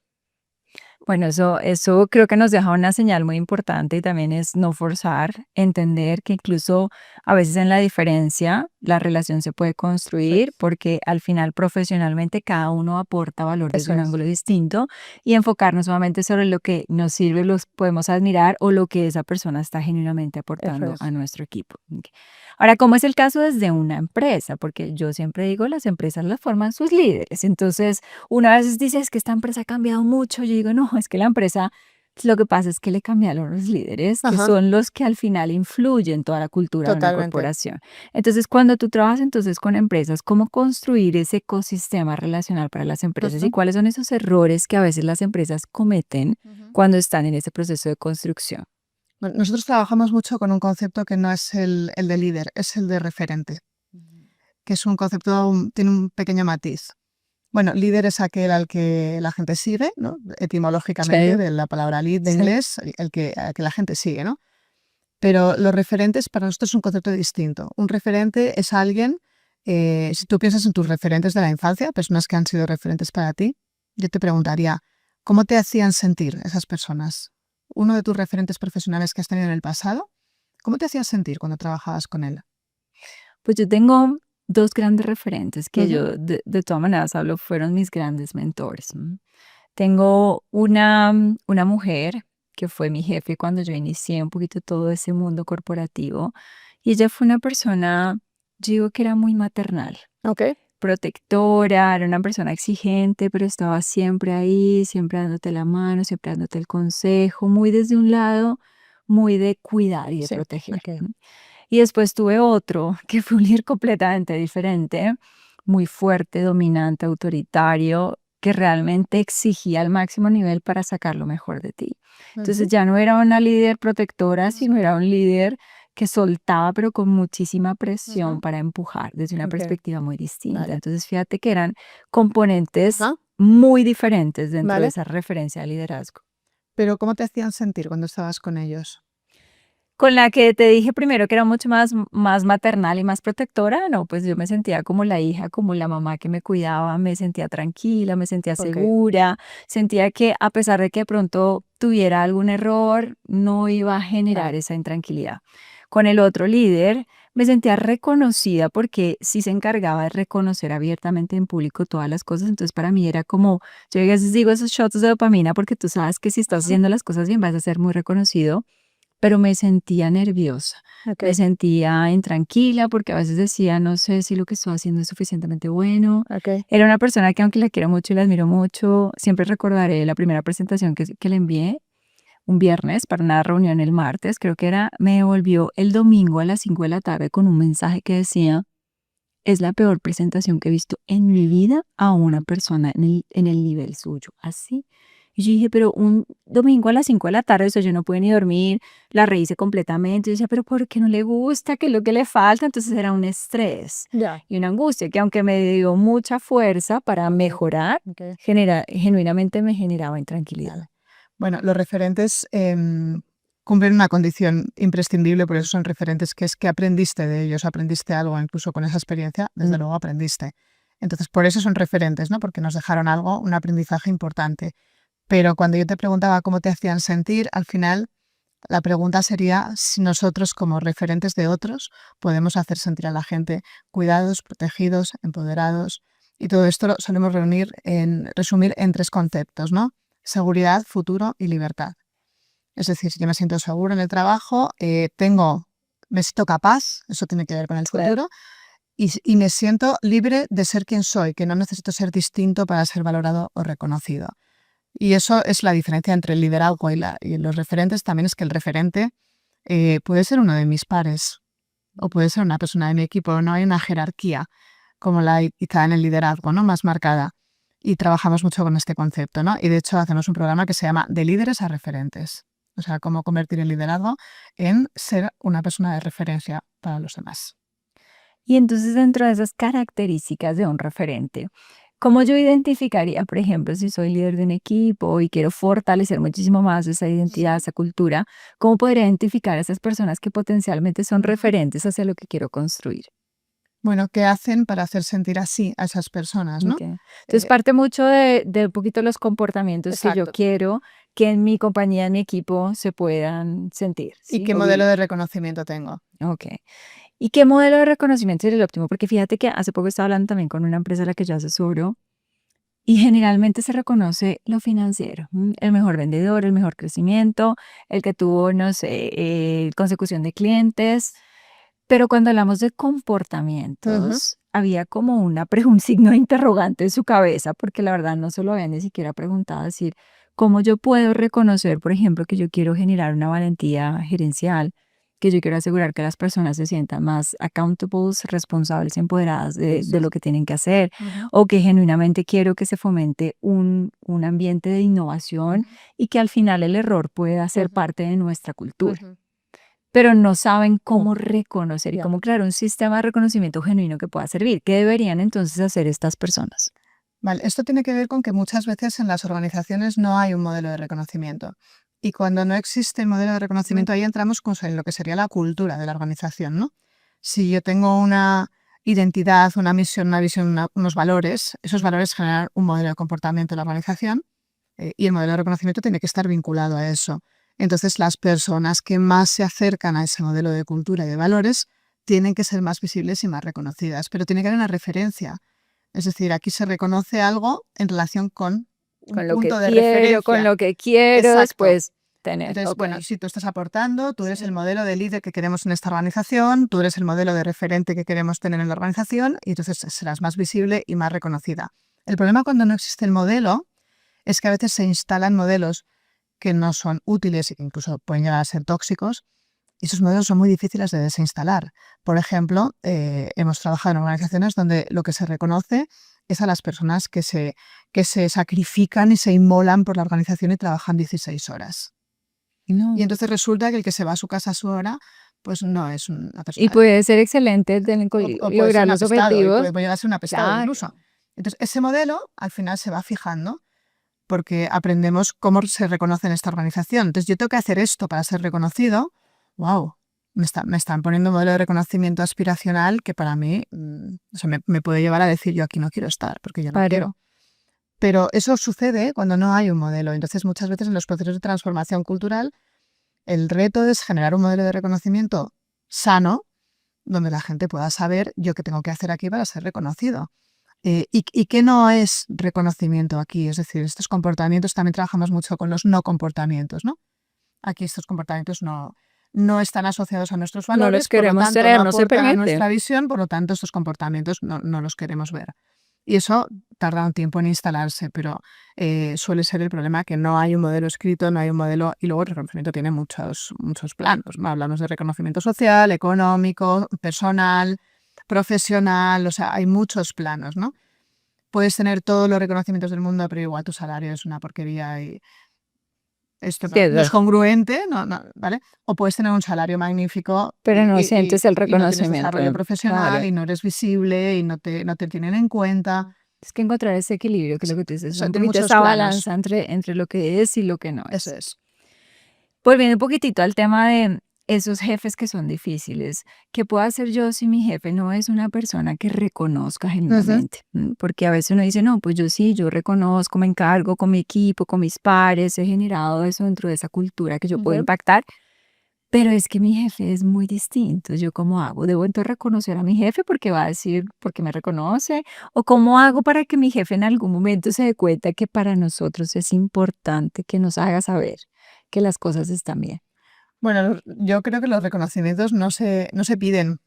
Bueno, eso creo que nos deja una señal muy importante y también es no forzar, entender que incluso a veces en la diferencia la relación se puede Eso construir es. porque al final profesionalmente cada uno aporta valor desde Eso un es. ángulo distinto y enfocarnos solamente sobre lo que nos sirve, los podemos admirar o lo que esa persona está genuinamente Eso aportando a es. nuestro equipo. Ok. Ahora, ¿cómo es el caso desde una empresa? Porque yo siempre digo, las empresas las forman sus líderes. Entonces, una vez dice, es que esta empresa ha cambiado mucho. Yo digo, no, es que la empresa, lo que pasa es que le cambiaron los líderes, que Ajá, son los que al final influyen toda la cultura de una totalmente. corporación. Entonces, cuando tú trabajas entonces con empresas, ¿cómo construir ese ecosistema relacional para las empresas y Ujú, cuáles son esos errores que a veces las empresas cometen ujú. cuando están en ese proceso de construcción? Bueno, nosotros trabajamos mucho con un concepto que no es el de líder, es el de referente, que es un concepto, tiene un pequeño matiz. Bueno, líder es aquel al que la gente sigue, ¿no? Etimológicamente, Sí, de la palabra lead de sí. inglés, al que la gente sigue, ¿no? Pero los referentes para nosotros es un concepto distinto. Un referente es alguien, si tú piensas en tus referentes de la infancia, personas que han sido referentes para ti, yo te preguntaría, ¿cómo te hacían sentir esas personas? Uno de tus referentes profesionales que has tenido en el pasado, ¿cómo te hacías sentir cuando trabajabas con él? Pues yo tengo 2 grandes referentes que Ujú, yo de todas maneras hablo, fueron mis grandes mentores. Tengo una mujer que fue mi jefe cuando yo inicié un poquito todo ese mundo corporativo, y ella fue una persona, yo digo que era muy maternal, ok, protectora, era una persona exigente, pero estaba siempre ahí, siempre dándote la mano, siempre dándote el consejo, muy desde un lado, muy de cuidar y de sí, proteger. ok. Y después tuve otro que fue un líder completamente diferente, muy fuerte, dominante, autoritario, que realmente exigía al máximo nivel para sacar lo mejor de ti. Entonces Ujú, ya no era una líder protectora, sino era un líder que soltaba, pero con muchísima presión ujú, para empujar desde una ok, perspectiva muy distinta. vale. Entonces fíjate que eran componentes Ajá, muy diferentes dentro de vale. esa referencia de liderazgo. Pero ¿cómo te hacían sentir cuando estabas con ellos? Con la que te dije primero que era mucho más maternal y más protectora, no, pues yo me sentía como la hija, como la mamá que me cuidaba, me sentía tranquila, me sentía Ok, segura, sentía que a pesar de que de pronto tuviera algún error, no iba a generar vale. esa intranquilidad. Con el otro líder me sentía reconocida porque sí se encargaba de reconocer abiertamente en público todas las cosas, entonces para mí era como, yo a veces digo esos shots de dopamina porque tú sabes que si estás Ujú, haciendo las cosas bien vas a ser muy reconocido, pero me sentía nerviosa, me ok, sentía intranquila porque a veces decía, no sé si lo que estoy haciendo es suficientemente bueno. ok. Era una persona que aunque la quiero mucho y la admiro mucho, siempre recordaré la primera presentación que le envié un viernes para una reunión el martes, creo que era, me devolvió el domingo a las 5 de la tarde con un mensaje que decía, es la peor presentación que he visto en mi vida a una persona en el nivel suyo. Así. Y yo dije, pero un domingo a las 5 de la tarde, o sea, yo no pude ni dormir, la rehice completamente. Yo decía, pero ¿por qué no le gusta? ¿Qué es lo que le falta? Entonces era un estrés Ya. y una angustia que aunque me dio mucha fuerza para Ok, mejorar, ok, genuinamente me generaba intranquilidad. vale. Bueno, los referentes cumplen una condición imprescindible, por eso son referentes, que es que aprendiste de ellos, aprendiste algo, incluso con esa experiencia, desde luego aprendiste. Entonces, por eso son referentes, ¿no? Porque nos dejaron algo, un aprendizaje importante. Pero cuando yo te preguntaba cómo te hacían sentir, al final la pregunta sería si nosotros, como referentes de otros, podemos hacer sentir a la gente cuidados, protegidos, empoderados. Y todo esto lo solemos resumir en tres conceptos, ¿no? Seguridad, futuro y libertad. Es decir, si yo me siento seguro en el trabajo, me siento capaz, eso tiene que ver con el Sí. futuro, y me siento libre de ser quien soy, que no necesito ser distinto para ser valorado o reconocido. Y eso es la diferencia entre el liderazgo y los referentes, también es que el referente puede ser uno de mis pares o puede ser una persona de mi equipo, no hay una jerarquía como la hay quizá en el liderazgo, ¿no? Más marcada. Y trabajamos mucho con este concepto, ¿no? Y de hecho hacemos un programa que se llama De líderes a referentes. O sea, cómo convertir el liderazgo en ser una persona de referencia para los demás. Y entonces dentro de esas características de un referente, ¿cómo yo identificaría, por ejemplo, si soy líder de un equipo y quiero fortalecer muchísimo más esa identidad, Ujú, esa cultura? ¿Cómo podría identificar a esas personas que potencialmente son ujú. referentes hacia lo que quiero construir? Bueno, ¿qué hacen para hacer sentir así a esas personas, no? Ok. Entonces parte mucho de un poquito los comportamientos que yo Exacto. quiero que en mi compañía, en mi equipo, se puedan sentir, ¿Y ¿sí? qué O modelo vivir. de reconocimiento tengo? Ok. ¿Y qué modelo de reconocimiento sería el óptimo? Porque fíjate que hace poco estaba hablando también con una empresa a la que yo asesoro y generalmente se reconoce lo financiero, el mejor vendedor, el mejor crecimiento, el que tuvo, no sé, consecución de clientes. Pero cuando hablamos de Ujú, comportamientos, había como un signo de interrogante en su cabeza, porque la verdad no se lo había ni siquiera preguntado, decir, ¿cómo yo puedo reconocer, por ejemplo, que yo quiero generar una valentía gerencial, que yo quiero asegurar que las personas se sientan más accountables, responsables y empoderadas de eso lo es. que tienen que hacer, Ujú, o que genuinamente quiero que se fomente un ambiente de innovación ujú, y que al final el error pueda ser ujú, parte de nuestra cultura, ujú. pero no saben Oh, cómo reconocer y ya. cómo crear un sistema de reconocimiento genuino que pueda servir. ¿Qué deberían entonces hacer estas personas? Vale, esto tiene que ver con que muchas veces en las organizaciones no hay un modelo de reconocimiento. Y cuando no existe el modelo de reconocimiento, ahí entramos en lo que sería la cultura de la organización, ¿no? Si yo tengo una identidad, una misión, una visión, unos valores, esos valores generan un modelo de comportamiento de la organización y el modelo de reconocimiento tiene que estar vinculado a eso. Entonces, las personas que más se acercan a ese modelo de cultura y de valores tienen que ser más visibles y más reconocidas, pero tiene que haber una referencia. Es decir, aquí se reconoce algo en relación con un Con lo que punto de quiero, con referencia. lo que quiero Exacto. después tener. Entonces, Ok. bueno, si tú estás aportando, tú eres el Sí. modelo de líder que queremos en esta organización, tú eres el modelo de referente que queremos tener en la organización y entonces serás más visible y más reconocida. El problema cuando no existe el modelo es que a veces se instalan modelos que no son útiles e incluso pueden llegar a ser tóxicos y esos modelos son muy difíciles de desinstalar. Por ejemplo, hemos trabajado en organizaciones donde lo que se reconoce es a las personas que se sacrifican y se inmolan por la organización y trabajan 16 horas. Y No. entonces resulta que el que se va a su casa a su hora, pues no es una Y persona, puede ser excelente o puede ser lograr un los apestado, y objetivos. puede llegar a ser un apestado incluso. Claro. Entonces, ese modelo al final se va fijando porque aprendemos cómo se reconoce en esta organización. Entonces, yo tengo que hacer esto para ser reconocido. ¡Wow! Me están poniendo un modelo de reconocimiento aspiracional que para mí o sea, me puede llevar a decir yo aquí no quiero estar porque yo no Claro. quiero. Pero eso sucede cuando no hay un modelo. Entonces, muchas veces en los procesos de transformación cultural, el reto es generar un modelo de reconocimiento sano donde la gente pueda saber yo qué tengo que hacer aquí para ser reconocido. ¿Y qué no es reconocimiento aquí? Es decir, estos comportamientos también trabajamos mucho con los no comportamientos, ¿no? Aquí estos comportamientos no están asociados a nuestros No los valores, por lo queremos tanto no tener, no se aportan a permite. nuestra visión, por lo tanto estos comportamientos no los queremos ver. Y eso tarda un tiempo en instalarse, pero suele ser el problema que no hay un modelo escrito, no hay un modelo, y luego el reconocimiento tiene muchos planos, ¿no? Hablamos de reconocimiento social, económico, personal, profesional, o sea, hay muchos planos, ¿no? Puedes tener todos los reconocimientos del mundo, pero igual tu salario es una porquería y esto Sí, no es congruente, ¿vale? O puedes tener un salario magnífico pero no sientes el y no tienes reconocimiento. desarrollo profesional Claro. y no eres visible y no te tienen en cuenta. Es que encontrar ese equilibrio, que es lo que tú dices, es un Tiene poquito muchos esa planos. balanza entre lo que es y lo que no Eso es. es. Volviendo un poquitito al tema de esos jefes que son difíciles, ¿qué puedo hacer yo si mi jefe no es una persona que reconozca Ujú, genuinamente? Porque a veces uno dice, no, pues yo sí, yo reconozco, me encargo con mi equipo, con mis pares, he generado eso dentro de esa cultura que yo puedo ujú. impactar, pero es que mi jefe es muy distinto. ¿Yo cómo hago? ¿Debo entonces reconocer a mi jefe porque va a decir, porque me reconoce? ¿O cómo hago para que mi jefe en algún momento se dé cuenta que para nosotros es importante que nos haga saber que las cosas están bien? Bueno, yo creo que los reconocimientos no se piden,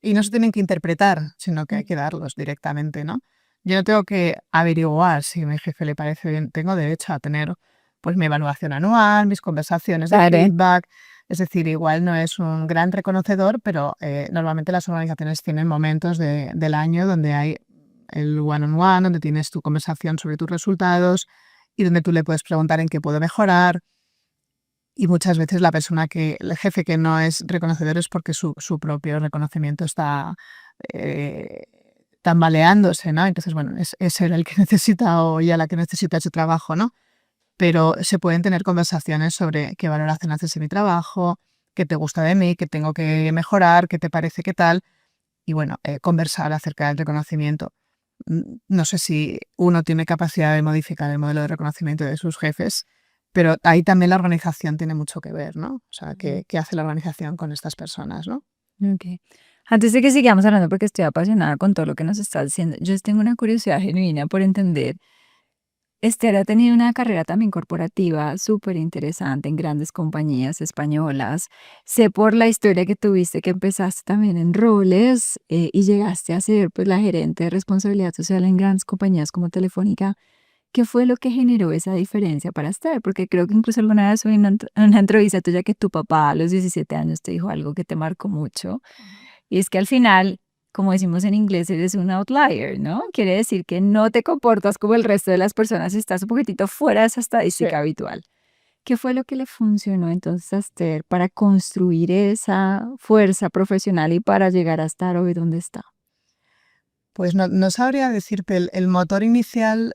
y no se tienen que interpretar, sino que hay que darlos directamente, ¿no? Yo no tengo que averiguar si a mi jefe le parece bien. Tengo derecho a tener pues mi evaluación anual, mis conversaciones de Claro. feedback. Es decir, igual no es un gran reconocedor, pero normalmente las organizaciones tienen momentos del año donde hay el one-on-one, donde tienes tu conversación sobre tus resultados y donde tú le puedes preguntar en qué puedo mejorar. Y muchas veces el jefe que no es reconocedor es porque su propio reconocimiento está eh, tambaleándose, ¿no? Entonces, bueno, es él el que necesita o ella la que necesita ese trabajo, ¿no? Pero se pueden tener conversaciones sobre qué valoración haces de mi trabajo, qué te gusta de mí, qué tengo que mejorar, qué te parece, qué tal. bueno, conversar acerca del reconocimiento. No sé si uno tiene capacidad de modificar el modelo de reconocimiento de sus jefes, pero ahí también la organización tiene mucho que ver, ¿no? O sea, ¿qué hace la organización con estas personas, ¿no? Ok. Antes de que sigamos hablando, porque estoy apasionada con todo lo que nos estás diciendo, yo tengo una curiosidad genuina por entender. Esther ha tenido una carrera también corporativa súper interesante en grandes compañías españolas. Sé por la historia que tuviste que empezaste también en roles y llegaste a ser pues la gerente de responsabilidad social en grandes compañías como Telefónica. ¿Qué fue lo que generó esa diferencia para Esther? Porque creo que incluso alguna vez oí una entrevista tuya que tu papá a los 17 años te dijo algo que te marcó mucho. Y es que al final, como decimos en inglés, eres un outlier, ¿no? Quiere decir que no te comportas como el resto de las personas y estás un poquitito fuera de esa Sí. estadística habitual. ¿Qué fue lo que le funcionó entonces a Esther para construir esa fuerza profesional y para llegar a estar hoy donde está? Pues no sabría decirte el motor inicial.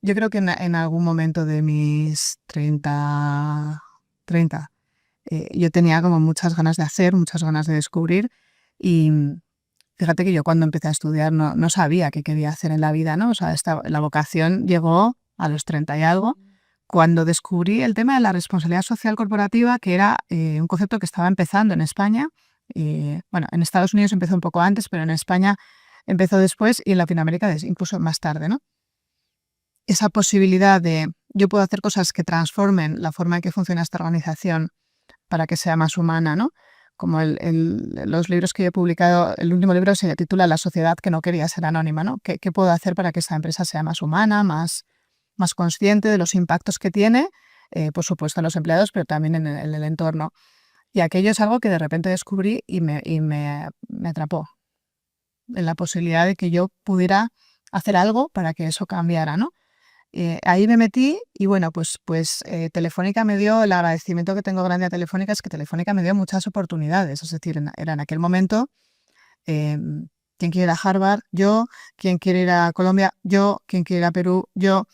Yo creo que en algún momento de mis 30, yo tenía como muchas ganas de hacer, muchas ganas de descubrir. Y fíjate que yo cuando empecé a estudiar no sabía qué quería hacer en la vida, ¿no? O sea, la vocación llegó a los 30 y algo, cuando descubrí el tema de la responsabilidad social corporativa, que era un concepto que estaba empezando en España. Bueno, en Estados Unidos empezó un poco antes, pero en España empezó después y en Latinoamérica incluso más tarde, ¿no? Esa posibilidad de yo puedo hacer cosas que transformen la forma en que funciona esta organización para que sea más humana, ¿no? Como los libros que yo he publicado, el último libro se titula La sociedad que no quería ser anónima, ¿no? ¿Qué puedo hacer para que esta empresa sea más humana, más consciente de los impactos que tiene, por supuesto en los empleados, pero también en el entorno? Y aquello es algo que de repente descubrí y me atrapó en la posibilidad de que yo pudiera hacer algo para que eso cambiara, ¿no? Ahí me metí y bueno, pues Telefónica me dio, el agradecimiento que tengo grande a Telefónica es que Telefónica me dio muchas oportunidades. Es decir, era en aquel momento, quien quiere ir a Harvard, yo, quien quiere ir a Colombia, yo, quien quiere ir a Perú, yo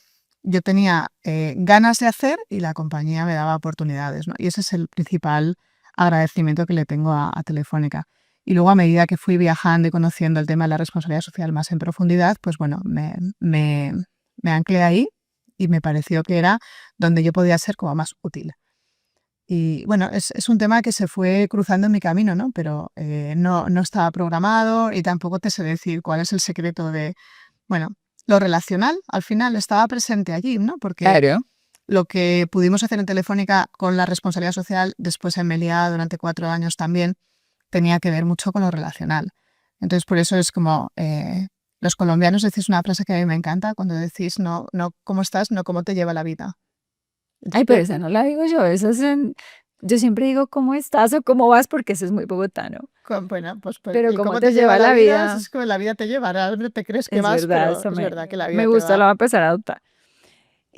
tenía ganas de hacer y la compañía me daba oportunidades, ¿no? Y ese es el principal agradecimiento que le tengo a Telefónica. Y luego, a medida que fui viajando y conociendo el tema de la responsabilidad social más en profundidad, pues bueno, me anclé ahí y me pareció que era donde yo podía ser como más útil. Y bueno, es un tema que se fue cruzando en mi camino, ¿no? Pero no estaba programado y tampoco te sé decir cuál es el secreto de, bueno, lo relacional al final estaba presente allí, ¿no? Porque Claro. lo que pudimos hacer en Telefónica con la responsabilidad social, después en Meliá durante 4 años también, tenía que ver mucho con lo relacional. Entonces, por eso es como los colombianos decís una frase que a mí me encanta cuando decís no cómo estás, no cómo te lleva la vida. Ay, pero esa no la digo yo, esa es yo siempre digo cómo estás o cómo vas porque ese es muy bogotano. Bueno, pues Pero el cómo cómo te te lleva lleva la la vida vida, es como la vida te llevará donde te crees que es vas, verdad, pero eso es verdad que la vida me te gusta, lo va. voy a empezar a adoptar.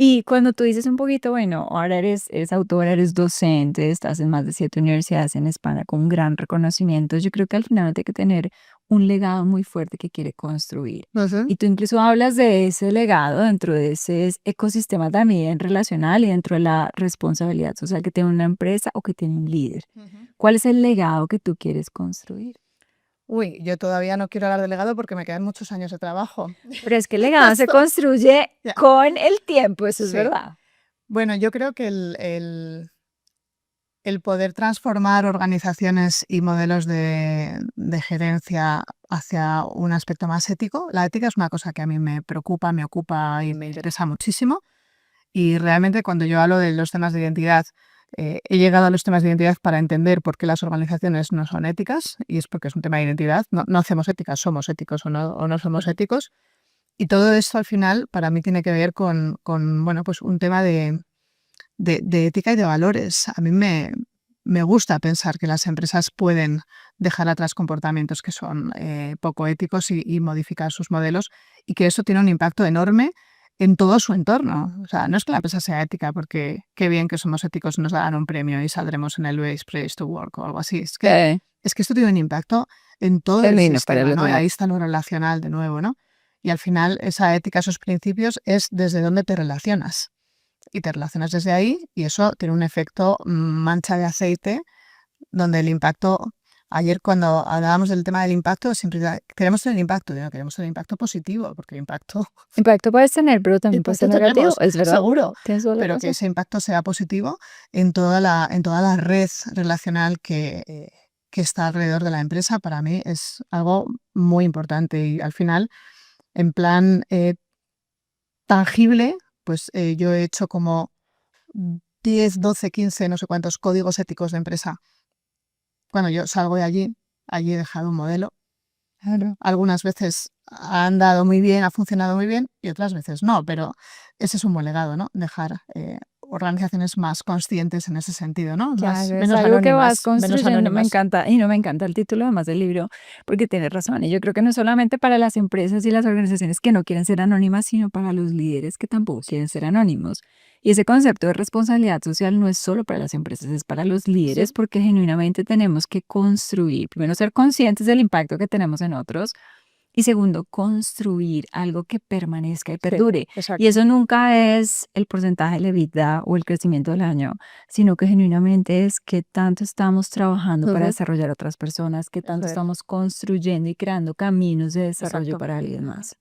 Y cuando tú dices un poquito, bueno, ahora eres autora, eres docente, estás en más de 7 universidades en España con un gran reconocimiento, yo creo que al final tiene que tener un legado muy fuerte que quiere construir. Ujú. Y tú incluso hablas de ese legado dentro de ese ecosistema también relacional y dentro de la responsabilidad social que tiene una empresa o que tiene un líder. Ujú. ¿Cuál es el legado que tú quieres construir? Uy, yo todavía no quiero hablar de legado porque me quedan muchos años de trabajo. Pero es que el legado se Esto, construye ya, con el tiempo, eso es sí. verdad. Bueno, yo creo que el poder transformar organizaciones y modelos de gerencia hacia un aspecto más ético. La ética es una cosa que a mí me preocupa, me ocupa y me interesa muchísimo. Y realmente cuando yo hablo de los temas de identidad, he llegado a los temas de identidad para entender por qué las organizaciones no son éticas, y es porque es un tema de identidad. No hacemos éticas, somos éticos o no somos éticos. Y todo esto al final para mí tiene que ver con bueno, pues un tema de ética y de valores. A mí me gusta pensar que las empresas pueden dejar atrás comportamientos que son poco éticos y modificar sus modelos, y que eso tiene un impacto enorme en todo su entorno. O sea, no es que la empresa sea ética porque qué bien que somos éticos, nos darán un premio y saldremos en el Best Place to Work o algo así. Es que esto tiene un impacto en todo el Genuino para sistema, los ¿no? Y demás. ahí está lo relacional de nuevo, ¿no? Y al final esa ética, esos principios, es desde dónde te relacionas. Y te relacionas desde ahí y eso tiene un efecto mancha de aceite donde el impacto Ayer cuando hablábamos del tema del impacto, siempre queremos tener impacto, no queremos tener impacto positivo, porque el impacto puedes tener, pero también puede ser negativo, es verdad. seguro, Tienes toda la pero que razón. ese impacto sea positivo en toda la red relacional que está alrededor de la empresa, para mí es algo muy importante. Y al final, en plan tangible, pues yo he hecho como 10, 12, 15, no sé cuántos códigos éticos de empresa. Cuando yo salgo de allí he dejado un modelo. Claro. Algunas veces ha andado muy bien, ha funcionado muy bien y otras veces no, pero ese es un buen legado, ¿no? Dejar organizaciones más conscientes en ese sentido, ¿no? Claro, es Menos algo que vas anónimas, menos construyendo, me anónimas. encanta, y no me encanta el título además del libro, porque tienes razón, y yo creo que no solamente para las empresas y las organizaciones que no quieren ser anónimas, sino para los líderes que tampoco quieren ser anónimos. Y ese concepto de responsabilidad social no es solo para las empresas, es para los líderes, Sí. porque genuinamente tenemos que construir, primero ser conscientes del impacto que tenemos en otros, y segundo, construir algo que permanezca y perdure. Y Exacto. eso nunca es el porcentaje de EBITDA o el crecimiento del año, sino que genuinamente es qué tanto estamos trabajando para Ujú. desarrollar a otras personas, qué tanto Eso es. estamos construyendo y creando caminos de desarrollo Exacto. para alguien más.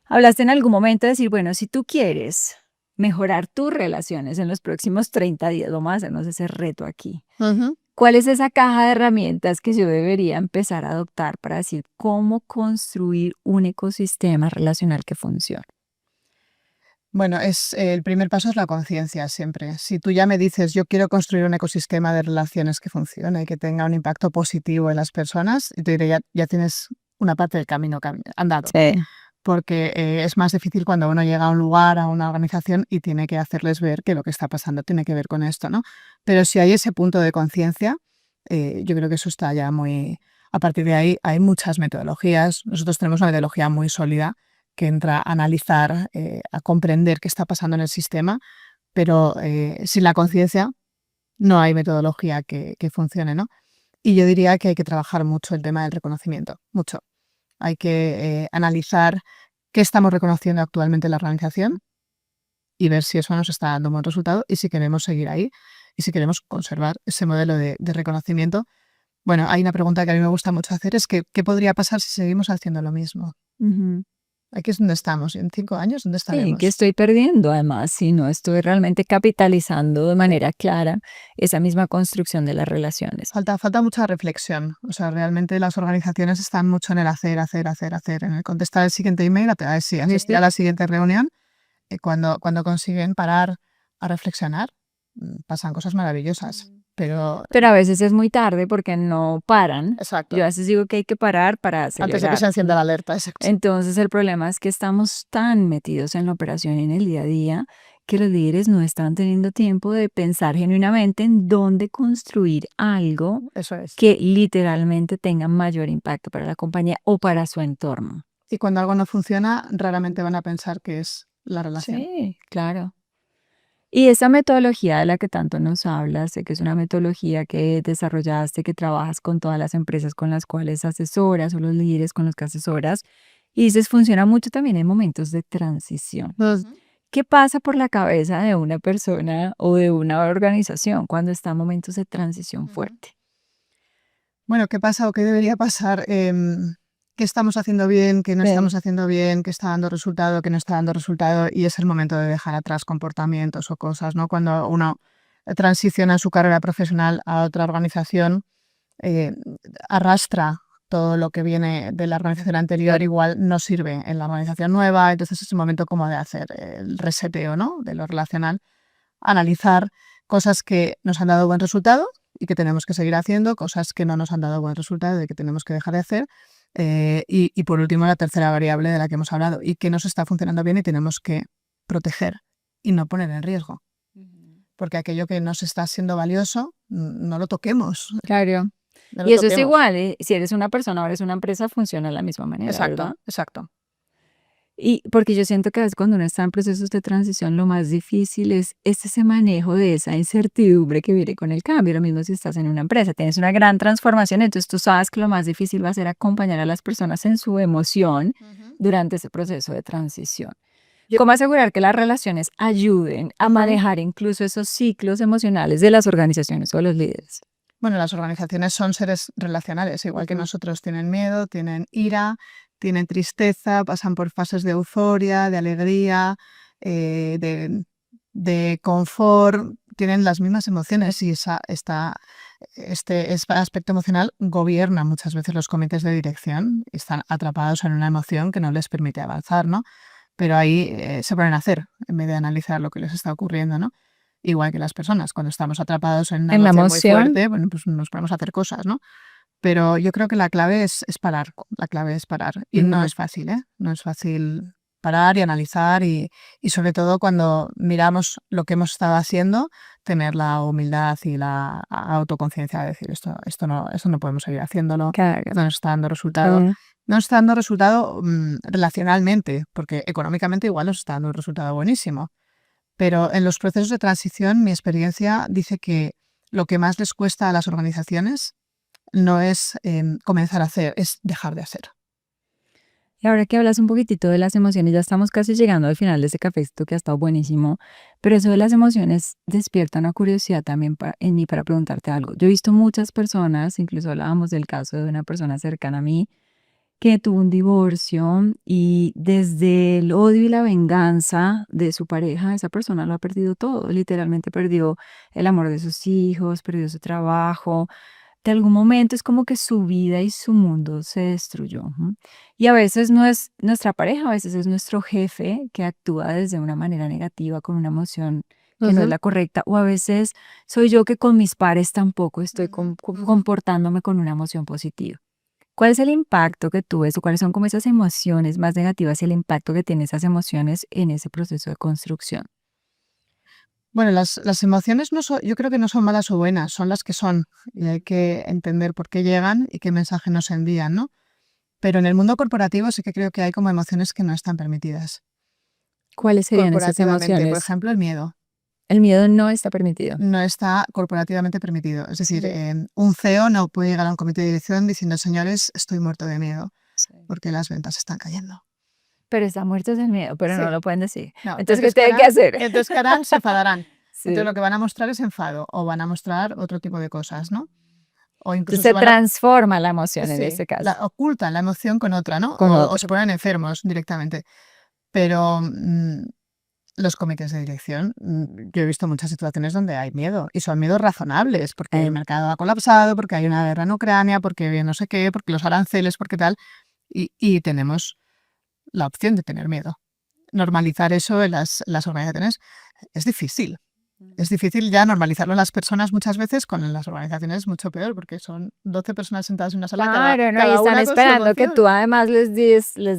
Hablaste en algún momento de decir, bueno, si tú quieres mejorar tus relaciones en los próximos 30 días, vamos a hacernos ese reto aquí. Ujú. ¿Cuál es esa caja de herramientas que yo debería empezar a adoptar para decir cómo construir un ecosistema relacional que funcione? Bueno, el primer paso es la conciencia siempre. Si tú ya me dices, yo quiero construir un ecosistema de relaciones que funcione y que tenga un impacto positivo en las personas, y te diré, ya tienes una parte del camino andado. Sí. Porque es más difícil cuando uno llega a un lugar, a una organización y tiene que hacerles ver que lo que está pasando tiene que ver con esto, ¿no? Pero si hay ese punto de conciencia, yo creo que eso está ya muy... A partir de ahí hay muchas metodologías. Nosotros tenemos una metodología muy sólida que entra a analizar, a comprender qué está pasando en el sistema, pero sin la conciencia no hay metodología que funcione, ¿no? Y yo diría que hay que trabajar mucho el tema del reconocimiento, mucho. Hay que analizar qué estamos reconociendo actualmente en la organización y ver si eso nos está dando un buen resultado y si queremos seguir ahí y si queremos conservar ese modelo de reconocimiento. Bueno, hay una pregunta que a mí me gusta mucho hacer, es que, ¿qué podría pasar si seguimos haciendo lo mismo? Ujú. Aquí es donde estamos. ¿Y en 5 años dónde Sí, estaremos? que estoy perdiendo además si no estoy realmente capitalizando de manera clara esa misma construcción de las relaciones. Falta mucha reflexión. O sea, realmente las organizaciones están mucho en el hacer, hacer, hacer, hacer. En el contestar el siguiente email, sí, asistir a la siguiente reunión. Cuando consiguen parar a reflexionar, pasan cosas maravillosas. Pero, Pero a veces es muy tarde porque no paran. exacto, Yo a veces digo que hay que parar para antes de que acelerar. se encienda la alerta. Exacto. Entonces el problema es que estamos tan metidos en la operación y en el día a día que los líderes no están teniendo tiempo de pensar genuinamente en dónde construir algo Eso es. que literalmente tenga mayor impacto para la compañía o para su entorno. Y cuando algo no funciona, raramente van a pensar que es la relación. Sí, claro. Y esa metodología de la que tanto nos hablas, sé que es una metodología que desarrollaste, que trabajas con todas las empresas con las cuales asesoras o los líderes con los que asesoras, y dices funciona mucho también en momentos de transición. ¿Qué pasa por la cabeza de una persona o de una organización cuando está en momentos de transición fuerte? Bueno, ¿qué pasa o qué debería pasar? ¿Qué estamos haciendo bien, qué no Bien. estamos haciendo bien, qué está dando resultado, qué no está dando resultado? Y es el momento de dejar atrás comportamientos o cosas, ¿no? Cuando uno transiciona su carrera profesional a otra organización, eh, arrastra todo lo que viene de la organización anterior, igual no sirve en la organización nueva, entonces es el momento como de hacer el reseteo, ¿no? De lo relacional, analizar cosas que nos han dado buen resultado y que tenemos que seguir haciendo, cosas que no nos han dado buen resultado y que tenemos que dejar de hacer. Y por último, la tercera variable de la que hemos hablado y que nos está funcionando bien y tenemos que proteger y no poner en riesgo. Porque aquello que nos está siendo valioso, no lo toquemos. Claro. No lo Y eso es toquemos. igual, si eres una persona o eres una empresa, funciona de la misma manera, Exacto, ¿verdad? exacto. Y porque yo siento que a veces cuando uno está en procesos de transición, lo más difícil es ese manejo de esa incertidumbre que viene con el cambio. Lo mismo si estás en una empresa, tienes una gran transformación, entonces tú sabes que lo más difícil va a ser acompañar a las personas en su emoción durante ese proceso de transición. ¿Cómo asegurar que las relaciones ayuden a manejar incluso esos ciclos emocionales de las organizaciones o los líderes? Bueno, las organizaciones son seres relacionales, igual que nosotros. Tienen miedo, tienen ira, tienen tristeza, pasan por fases de euforia, de alegría, de confort, tienen las mismas emociones y este aspecto emocional gobierna muchas veces los comités de dirección y están atrapados en una emoción que no les permite avanzar, ¿no? Pero ahí se ponen a hacer en vez de analizar lo que les está ocurriendo, ¿no? Igual que las personas, cuando estamos atrapados en una En la emoción muy emoción, fuerte, bueno, pues nos ponemos a hacer cosas, ¿no? Pero yo creo que la clave es parar, la clave es parar. Y no es fácil, ¿eh? No es fácil parar y analizar y sobre todo cuando miramos lo que hemos estado haciendo, tener la humildad y la autoconciencia de decir esto no podemos seguir haciéndolo, claro. no nos está dando resultado. Mm. No nos está dando resultado relacionalmente, porque económicamente igual nos está dando un resultado buenísimo. Pero en los procesos de transición, mi experiencia dice que lo que más les cuesta a las organizaciones no es comenzar a hacer, es dejar de hacer. Y ahora que hablas un poquitito de las emociones, ya estamos casi llegando al final de ese cafecito que ha estado buenísimo, pero eso de las emociones despierta una curiosidad también en mí para preguntarte algo. Yo he visto muchas personas, incluso hablábamos del caso de una persona cercana a mí, que tuvo un divorcio y desde el odio y la venganza de su pareja, esa persona lo ha perdido todo, literalmente perdió el amor de sus hijos, perdió su trabajo. De algún momento es como que su vida y su mundo se destruyó. ¿M? Y a veces no es nuestra pareja, a veces es nuestro jefe que actúa desde una manera negativa, con una emoción que no es la correcta, o a veces soy yo que con mis pares tampoco estoy comportándome con una emoción positiva. ¿Cuál es el impacto que tú ves o cuáles son como esas emociones más negativas y el impacto que tienen esas emociones en ese proceso de construcción? Bueno, las emociones yo creo que no son malas o buenas, son las que son. Y hay que entender por qué llegan y qué mensaje nos envían, ¿no? Pero en el mundo corporativo sí que creo que hay como emociones que no están permitidas. ¿Cuáles serían esas Corporativamente, por emociones? ejemplo, el miedo El miedo no está permitido. no está corporativamente permitido. Es decir, Sí. un CEO no puede llegar a un comité de dirección diciendo, señores, estoy muerto de miedo Sí. porque las ventas están cayendo. Pero está muerto del miedo, pero no Sí. lo pueden decir. No, Entonces, ¿qué tienen que hacer? entonces ¿qué harán? Se enfadarán. Entonces Sí. lo que van a mostrar es enfado o van a mostrar otro tipo de cosas, ¿no? O incluso Entonces se se van a transforma la emoción en sí, ese caso, ocultan la emoción con otra, ¿no? con O otro. se ponen enfermos directamente. Pero los comités de dirección, yo he visto muchas situaciones donde hay miedo y son miedos razonables, porque el mercado ha colapsado, porque hay una guerra en Ucrania, porque no sé qué, porque los aranceles, porque tal, y tenemos la opción de tener miedo. Normalizar eso en las organizaciones es difícil. Es difícil ya normalizarlo en las personas muchas veces, con las organizaciones mucho peor, porque son 12 personas sentadas en una sala, Claro, ¿no? Y cada están una con su esperando que emoción. tú además les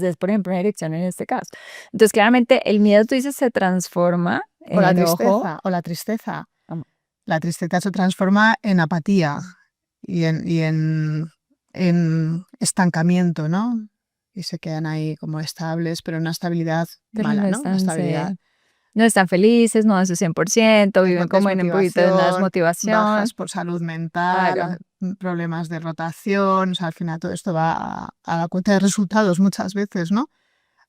des, por ejemplo, una dirección en este caso. Entonces, claramente, el miedo, tú dices, se transforma O en la enojo. tristeza, o la tristeza. Am- La tristeza se transforma en apatía y en estancamiento, ¿no? Y se quedan ahí como estables, pero una estabilidad Pero no mala, ¿no? Una están, estabilidad. no están felices, no dan su 100%, viven como en un poquito de una desmotivación. Bajas por salud mental, Claro. problemas de rotación, o sea, al final todo esto va a la cuenta de resultados muchas veces, ¿no?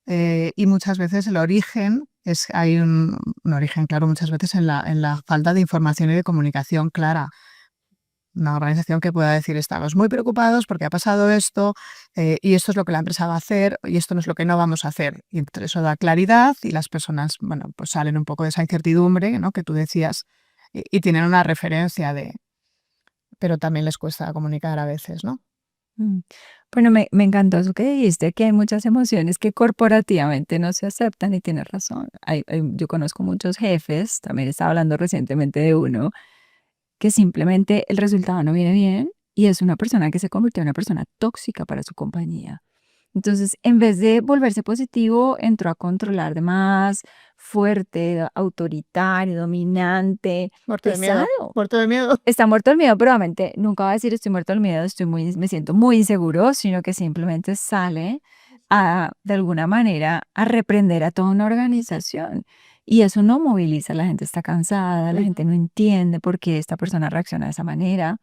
Y muchas veces el origen hay un origen claro muchas veces en la falta de información y de comunicación clara. Una organización que pueda decir, estamos muy preocupados porque ha pasado esto y esto es lo que la empresa va a hacer y esto no es lo que no vamos a hacer. Y entre eso da claridad y las personas, bueno, pues salen un poco de esa incertidumbre, ¿no? Que tú decías y tienen una referencia pero también les cuesta comunicar a veces, ¿no? Mm. Bueno, me encantó eso que dijiste, que hay muchas emociones que corporativamente no se aceptan y tienes razón. Yo conozco muchos jefes, también estaba hablando recientemente de uno, que simplemente el resultado no viene bien y es una persona que se convirtió en una persona tóxica para su compañía. Entonces, en vez de volverse positivo, entró a controlar de más, fuerte, autoritario, dominante, Muerto de miedo, pesado. muerto de miedo. Está muerto el miedo, pero obviamente nunca va a decir estoy muerto del miedo, me siento muy inseguro, sino que simplemente sale de alguna manera, a reprender a toda una organización. Y eso no moviliza, la gente está cansada, la gente no entiende por qué esta persona reacciona de esa manera,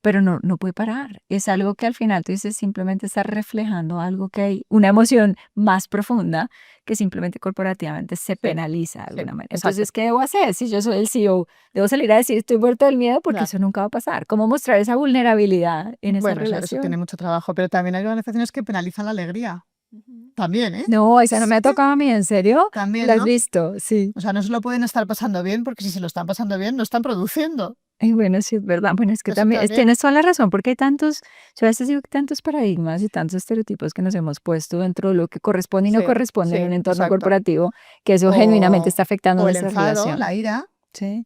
pero no puede parar. Es algo que al final tú dices simplemente está reflejando algo que hay, una emoción más profunda que simplemente corporativamente se Sí, penaliza de sí, alguna manera. exacto. Entonces, ¿qué debo hacer? Si yo soy el CEO, debo salir a decir estoy muerto del miedo porque Ya. eso nunca va a pasar. ¿Cómo mostrar esa vulnerabilidad en esa Bueno, eso tiene relación? mucho trabajo, pero también hay organizaciones que penalizan la alegría. Ujú. También, ¿eh? No, esa no me ha Sí, tocado a mí, ¿en serio? también, ¿La has ¿no? visto? Sí. O sea, no se lo pueden estar pasando bien porque si se lo están pasando bien, no están produciendo. Ay, bueno, sí, es verdad. Bueno, es que Eso también también. tienes toda la razón, porque hay tantos, yo a veces digo que tantos paradigmas y tantos estereotipos que nos hemos puesto dentro de lo que corresponde y no Sí, corresponde sí, en un entorno exacto. corporativo, que eso genuinamente O, está afectando o el nuestra enfado, relación. la ira, Sí.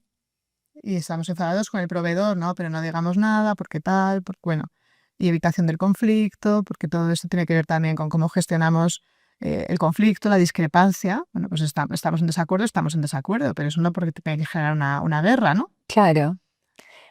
y estamos enfadados con el proveedor, ¿no? Pero no digamos nada, porque tal, porque bueno. Y evitación del conflicto, porque todo esto tiene que ver también con cómo gestionamos el conflicto, la discrepancia. Bueno, pues estamos en desacuerdo, pero eso no porque te tenga que generar una guerra, ¿no? Claro.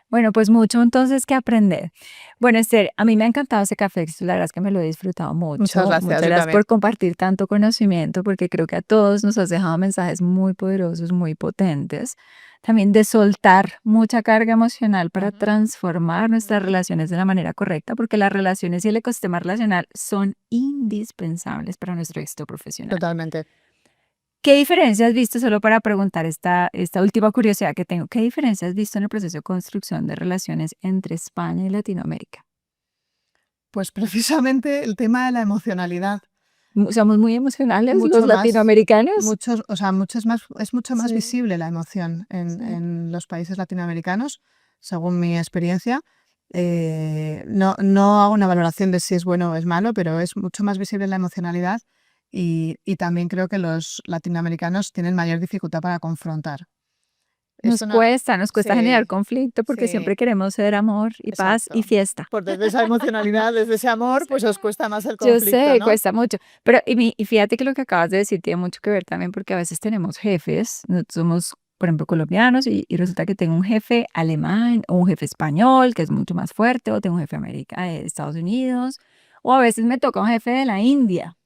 Bueno, pues mucho entonces que aprender. Bueno, Esther, a mí me ha encantado ese café, la verdad es que me lo he disfrutado Muchas mucho. gracias, Muchas yo gracias también. por compartir tanto conocimiento, porque creo que a todos nos has dejado mensajes muy poderosos, muy potentes. También de soltar mucha carga emocional para Ujú, transformar nuestras ujú. relaciones de la manera correcta, porque las relaciones y el ecosistema relacional son indispensables para nuestro éxito profesional. Totalmente. ¿Qué diferencia has visto, solo para preguntar esta última curiosidad que tengo, qué diferencia has visto en el proceso de construcción de relaciones entre España y Latinoamérica? Pues precisamente el tema de la emocionalidad. ¿Somos muy emocionales los Mucho más, latinoamericanos? o sea, es mucho más Sí, visible la emoción sí. en los países latinoamericanos, según mi experiencia. No hago una valoración de si es bueno o es malo, pero es mucho más visible la emocionalidad y también creo que los latinoamericanos tienen mayor dificultad para confrontar. Esto no, Nos cuesta generar sí, conflicto porque sí, siempre queremos ser amor y paz y exacto. fiesta. Pues desde esa emocionalidad, desde ese amor, Sí. pues os cuesta más el Yo conflicto, sé, ¿no? cuesta mucho, pero y fíjate que lo que acabas de decir tiene mucho que ver también porque a veces tenemos jefes, nosotros somos, por ejemplo, colombianos y resulta que tengo un jefe alemán o un jefe español que es mucho más fuerte o tengo un jefe de Estados Unidos o a veces me toca un jefe de la India.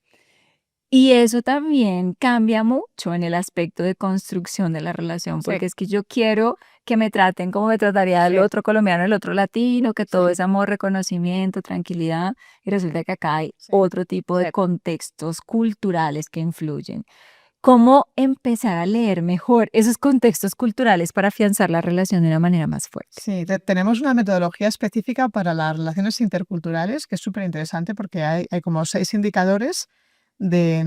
Y eso también cambia mucho en el aspecto de construcción de la relación, Sí, porque es que yo quiero que me traten como me trataría el sí, otro colombiano, el otro latino, que todo sí, es amor, reconocimiento, tranquilidad, y resulta que acá hay sí, otro tipo de sí. contextos culturales que influyen. ¿Cómo empezar a leer mejor esos contextos culturales para afianzar la relación de una manera más fuerte? Sí, tenemos una metodología específica para las relaciones interculturales que es súper interesante porque hay como 6 indicadores de,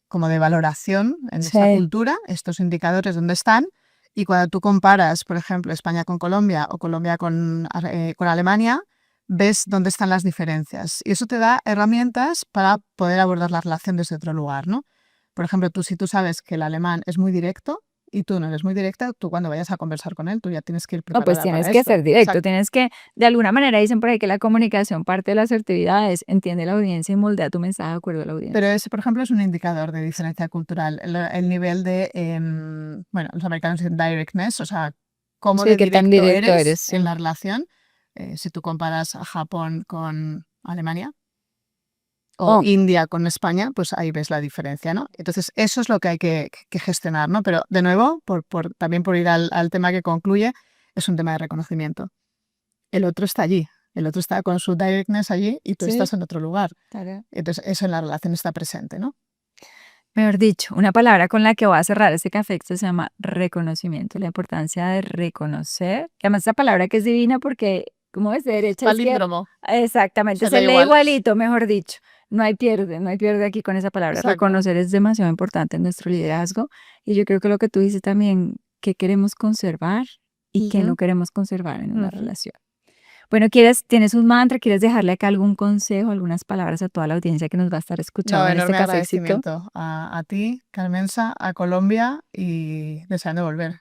como de valoración en esta Sí. cultura, estos indicadores dónde están, y cuando tú comparas, por ejemplo, España con Colombia o Colombia con Alemania, ves dónde están las diferencias. Y eso te da herramientas para poder abordar la relación desde otro lugar, ¿no? Por ejemplo, si tú sabes que el alemán es muy directo, y tú no eres muy directa, tú cuando vayas a conversar con él, tú ya tienes que ir No, pues preparada tienes para que esto. ser directo, Exacto. tienes que, de alguna manera dicen por ahí que la comunicación parte de la asertividad es entiende la audiencia y moldea tu mensaje de acuerdo a la Pero audiencia. ese, por ejemplo, es un indicador de diferencia cultural. El nivel de, bueno, los americanos dicen directness, o sea, cómo Sí, de qué tan directo directo eres eres, en sí. la relación. Si tú comparas a Japón con Alemania o Oh, India con España, pues ahí ves la diferencia, ¿no? Entonces, eso es lo que hay que gestionar, ¿no? Pero, de nuevo, también por ir al tema que concluye, es un tema de reconocimiento. El otro está allí, el otro está con su directness allí y tú sí, estás en otro lugar. claro. Entonces, eso en la relación está presente, ¿no? Mejor dicho, una palabra con la que voy a cerrar este café que se llama reconocimiento, la importancia de reconocer, que además esa palabra que es divina porque, ¿cómo es? De derecha a izquierda. Palíndromo, Exactamente, se se lee lee igual. igualito, mejor dicho. No hay pierde, no hay pierde aquí con esa palabra. Exacto. Reconocer es demasiado importante en nuestro liderazgo y yo creo que lo que tú dices también, qué queremos conservar y qué no Ujú, queremos conservar en una ujú. relación. Bueno, ¿tienes un mantra? ¿Quieres dejarle acá algún consejo, algunas palabras a toda la audiencia que nos va a estar escuchando No, en este enorme cafecito? agradecimiento a ti, Carmenza, a Colombia y deseando volver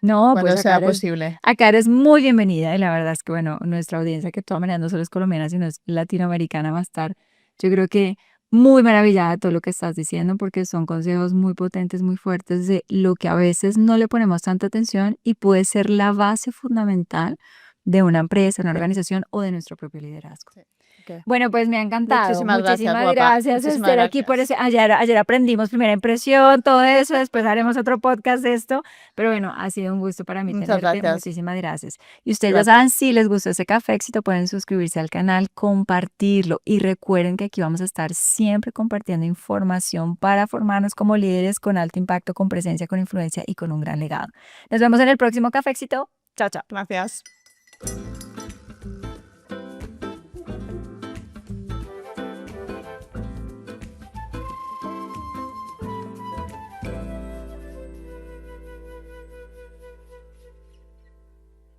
No, cuando pues sea posible. acá eres muy bienvenida y la verdad es que, bueno, nuestra audiencia que de todas maneras no solo es colombiana, sino es latinoamericana va a estar, yo creo que muy maravillada de todo lo que estás diciendo porque son consejos muy potentes, muy fuertes de lo que a veces no le ponemos tanta atención y puede ser la base fundamental de una empresa, una Sí, organización o de nuestro propio liderazgo. sí. Ok. Bueno, pues me ha encantado. Muchísimas gracias, guapa. Gracias, Muchísimas Esther, aquí por gracias. ayer aprendimos primera impresión, todo eso, después haremos otro podcast de esto, pero bueno, ha sido un gusto para mí Muchas tenerte. gracias. Muchísimas gracias. Y ustedes ya Gracias. saben, si les gustó ese café éxito, pueden suscribirse al canal, compartirlo y recuerden que aquí vamos a estar siempre compartiendo información para formarnos como líderes con alto impacto, con presencia, con influencia y con un gran legado. Nos vemos en el próximo café éxito. Chao, chao. Gracias.